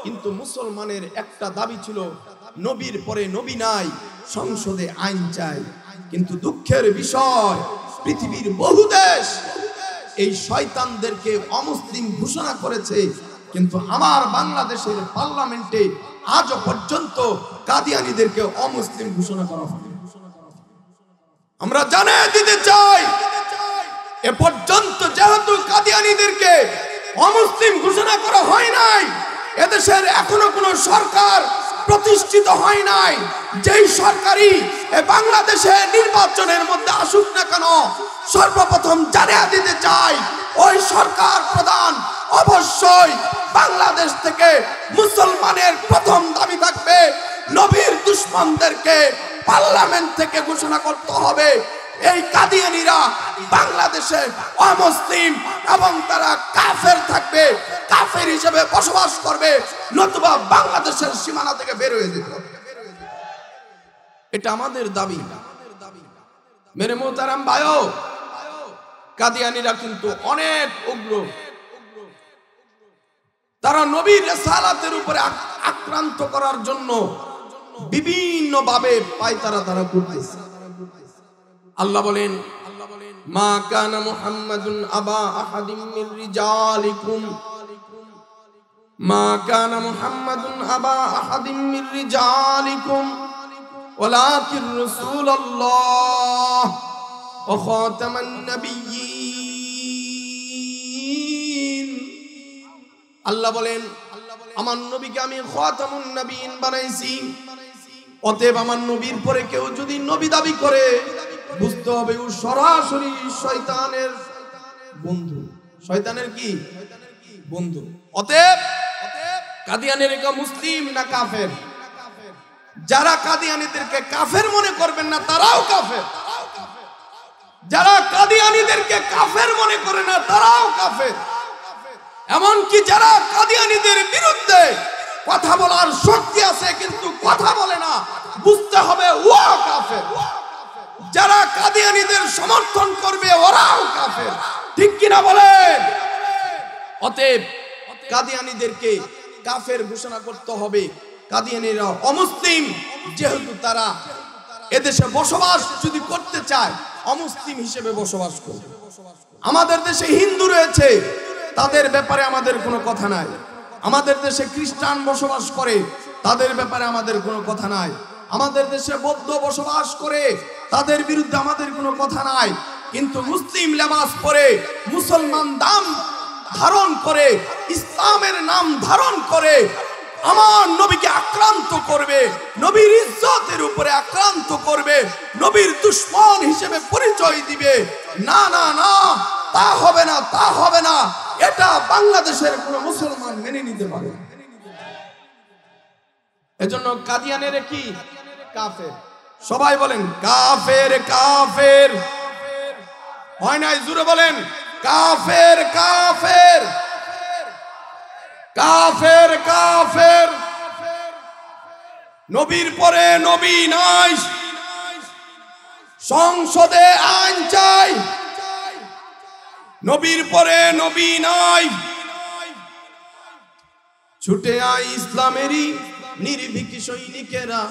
কিন্তু মুসলমানের একটা দাবি ছিল, নবীর পরে নবী নাই, সংসদে আইন চাই। কিন্তু দুঃখের বিষয়, পৃথিবীর বহু দেশ এই শয়তানদেরকে অমুসলিম ঘোষণা করেছে, কিন্তু আমার বাংলাদেশের পার্লামেন্টে আজও পর্যন্ত কাদিয়ানীদেরকে অমুসলিম ঘোষণা করা হয়নি। আমরা জানিয়ে দিতে চাই, এ পর্যন্ত যেহেতু কাদিয়ানীদেরকে অমুসলিম ঘোষণা করা হয় নাই, এদেশের এখনো কোনো সরকার প্রতিষ্ঠিত হয় নাই। যেই সরকারি বাংলাদেশে নির্বাচনের মধ্যে আসুক না কেন, সর্বপ্রথম জানিয়ে দিতে চাই, ওই সরকার প্রধান অবশ্যই বাংলাদেশ থেকে মুসলমানের প্রথম দাবি থাকবে, নবীর দুশমনদেরকে পার্লামেন্ট থেকে ঘোষণা করতে হবে। এই কাদিয়ানীরা বাংলাদেশে অমুসলিম এবং তারা কাফের থাকবে, কাফের হিসেবে বসবাস করবে, নতুবা বাংলাদেশের সীমানা থেকে বের হয়ে যেতে হবে। এটা আমাদের দাবি। মেরে মোহতারাম ভাইও, কাদিয়ানীরা কিন্তু অনেক উগ্র। তারা নবীর রিসালাতের উপরে আক্রান্ত করার জন্য বিভিন্ন ভাবে পায়তারা তারা করতেছে। আল্লাহ বলেন, মা কানা মুহাম্মাদুন আবা আহাদিম মির রিজালিকুম, মা কানা মুহাম্মাদুন আবা আহাদিম মির রিজালিকুম ওয়ালাকিন রাসূলুল্লাহ ওয়া খাতামান নাবিয়্যিন। আল্লাহ বলেন, আমার নবীকে আমি খাতামুন নবিয়্যিন বানাইছি। অতএব আমার নবীর পরে কেউ যদি নবী দাবি করে, বুঝতে হবে ও সরাসরি শয়তানের বন্ধু। শয়তানের কি বন্ধু? অতএব কাদিয়ানীরা মুসলিম না কাফের? যারা কাদিয়ানীদেরকে কাফের মনে করবেন না তারাও কাফের, যারা কাদিয়ানীদেরকে কাফের মনে করে না তারাও কাফের। এমনকি যারা কাদিয়ানীদের বিরুদ্ধে কথা বলার শক্তি আছে কিন্তু কথা বলে না, বুঝতে হবে ও কাফের। যারা কাদিয়ানীদের সমর্থন করবে ওরাও কাফের, ঠিক কিনা বলেন? অতএব কাদিয়ানীদেরকে কাফের ঘোষণা করতে হবে। কাদিয়ানীরা অমুসলিম, যেহেতু তারা এদেশে বসবাস যদি করতে চায় অমুসলিম হিসেবে বসবাস করবে। আমাদের দেশে হিন্দু রয়েছে, তাদের ব্যাপারে আমাদের কোনো কথা নাই। আমাদের দেশে খ্রিস্টান বসবাস করে, তাদের ব্যাপারে আমাদের কোনো কথা নাই। আমাদের দেশে বৌদ্ধ বসবাস করে, তাদের বিরুদ্ধে আমাদের কোনো কথা নাই। কিন্তু মুসলিম লেবাস পরে, মুসলমান নাম ধারণ করে, ইসলামের নাম ধারণ করে আমার নবীকে আক্রান্ত করবে, নবীর ইজ্জতের উপরে আক্রান্ত করবে, নবীর দুশমন হিসেবে পরিচয় দিবে, না না না, তা হবে না, তা হবে না। এটা বাংলাদেশের কোনো মুসলমান মেনে নিতে পারে না। এজন্য কাদিয়ানীরা কি? কাফের। সবাই বলেন কাফের, কাফের। হয় নাই? জোরে বলেন কাফের, কাফের, কাফের, কাফের। নবীর পরে নবী নাই, সংসদে আইন চাই। নবীর পরে নবী নাই, ছুটে আয় ইসলামেরই নির্ভীক সৈনিকেরা,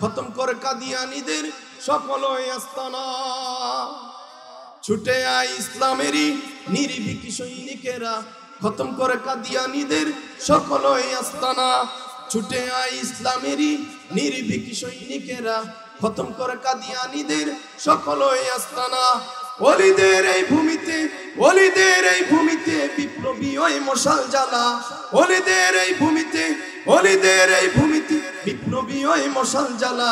খতম করে কাদিয়ানীদের সকল আস্তানা। ছুটে আয় ইসলামেরই নির্ভীক সৈনিকেরা, খতম করে কাদিয়ানীদের সকল আস্তানা। ছুটে আয় ইসলামেরই নির্ভীক সৈনিকেরা, খতম করে কাদিয়ানীদের সকল আস্তানা। ওলিদের এই ভূমিতে, ওলিদের এই ভূমিতে বিপ্লবী ওই মশাল জ্বালা। ওলিদের এই ভূমিতে, ওলিদের এই ভূমিতে বিপ্লবী ওই মশাল জ্বালা।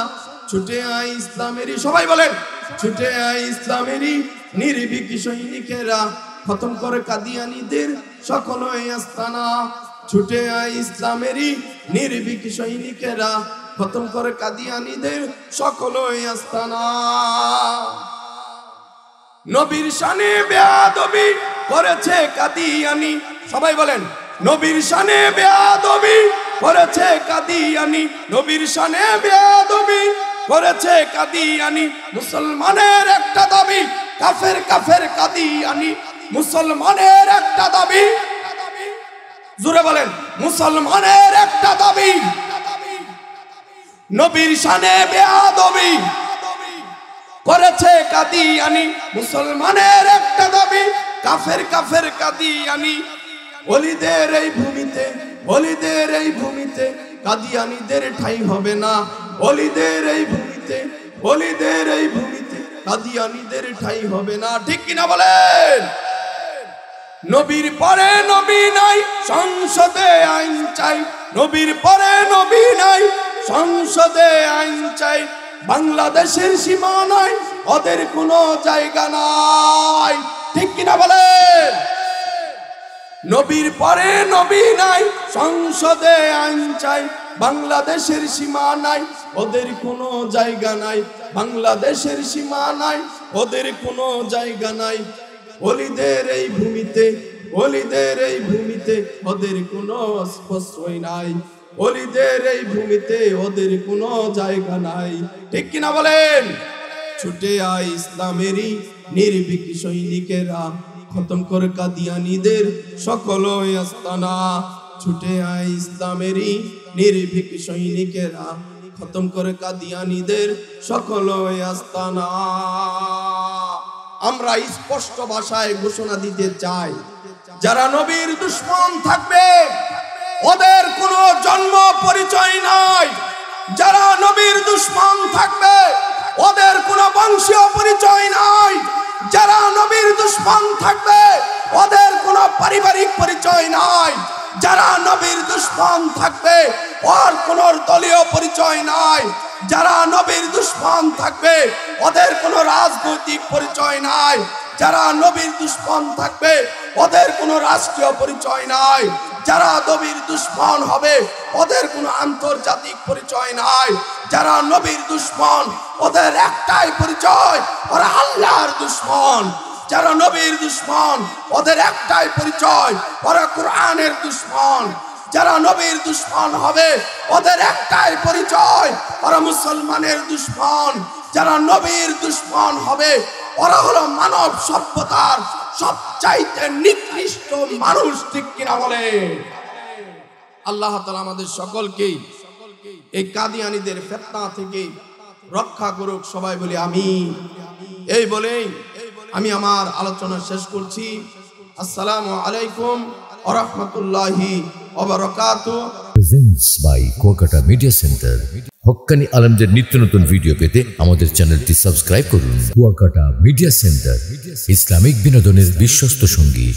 ছুটে আয় ইসলামেরই, সবাই বলেন ছুটে আয় ইসলামেরই নির্ভীক সৈনিকেরা, খতম করে কাদিয়ানীদের সকল আস্তানা। ছুটে আয় ইসলামেরই নির্ভীক সৈনিকেরা, খতম করে কাদিয়ানীদের সকল আস্তানা। নবীর শানে বেয়াদবি করেছে কাদিয়ানী, সবাই বলেন নবীর শানে বেয়াদবি করেছে কাদিয়ানী, নবীর শানে বেয়াদবি করেছে কাদিয়ানী। মুসলমানের একটা দাবি, কাফের কাফের কাদিয়ানী। মুসলমানের একটা দাবি, জোরে বলেন মুসলমানের একটা দাবি, নবীর শানে বেয়াদবি করেছে কাদিয়ানী। মুসলমানের একটা দাবি, কাফের কাফের কাদিয়ানী। ওলিদের এই ভূমিতে, ওলিদের এই ভূমিতে কাদিয়ানীদের ঠাঁই হবে না। ওলিদের এই ভূমিতে, ওলিদের এই ভূমিতে কাদিয়ানীদের ঠাঁই হবে না, ঠিক কিনা বলেন? নবীর পরে নবী নাই, সংসদে আইন চাই। নবীর পরে নবী নাই, সংসদে আইন চাই। বাংলাদেশের সীমানায় ওদের কোনো জায়গা নাই, ঠিক কিনা বলেন? নবীর পরে নবী নাই, সংসদে আইন চাই। বাংলাদেশের সীমানায় ওদের কোনো জায়গা নাই, বাংলাদেশের সীমানায় ওদের কোনো জায়গা নাই ওলিদের এই ভূমিতে, ওলিদের এই ভূমিতে ওদের কোনো প্রশ্রয় নাই, ওলিদের এই ভূমিতে ওদের কোনো জায়গা নাই। ঠিক কিনা বলেন? ছুটে আয় ইসলামেরই নির্ভীক সৈনিকেরা, খতম করে কাদিয়ানীদের সকল আস্তানা। ছুটে আয় ইসলামেরই নির্ভীক সৈনিকেরা, খতম করে কাদিয়ানীদের সকল আস্তানা। আমরা স্পষ্ট ভাষায় ঘোষণা দিতে চাই, যারা নবীর দুশমন থাকবে ওদের কোনো জন্ম পরিচয় নাই। যারা নবীর দুশমন থাকবে ওদের কোনো বংশীয় পরিচয় নাই। যারা নবীর দুশমন থাকবে ওদের কোনো পারিবারিক পরিচয় নাই। যারা নবীর দুশমন থাকবে ওর কোনো দলীয় পরিচয় নাই। যারা নবীর দুশমন থাকবে ওদের কোনো রাজনৈতিক পরিচয় নাই। যারা নবীর দুশমন থাকবে ওদের কোনো রাষ্ট্রীয় পরিচয় নাই। যারা নবীর দুশমন হবে ওদের কোনো আন্তর্জাতিক পরিচয় নাই। যারা নবীর দুশমন ওদের একটাই পরিচয়, ওরা আল্লাহর দুশমন। যারা নবীর দুশমন ওদের একটাই পরিচয়, ওরা কোরআনের দুশমন। যারা নবীর দুশমন হবে ওদের একটাই পরিচয়, ওরা মুসলমানের দুশমন। যারা নবীর দুশমন হবে ওরা হলো মানব সভ্যতার সবচাইতে নিকৃষ্ট মানুষ। ঠিক কিনা বলে? আল্লাহ তাআলা আমাদের সকলকেই এই কাদিয়ানীদের ফিতনা থেকে রক্ষা করুক। সবাই বলি আমিন। এই বলেই আমি আমার আলোচনা শেষ করছি। আসসালামু আলাইকুম ওয়া রাহমাতুল্লাহি ওয়া বারাকাতুহু। Presents by Kuakata media center. হক্কানি আলেমদের নিত্য নতুন ভিডিও পেতে আমাদের চ্যানেলটি সাবস্ক্রাইব করুন। কুয়াকাটা মিডিয়া সেন্টার, ইসলামিক বিনোদনের বিশ্বস্ত সঙ্গী।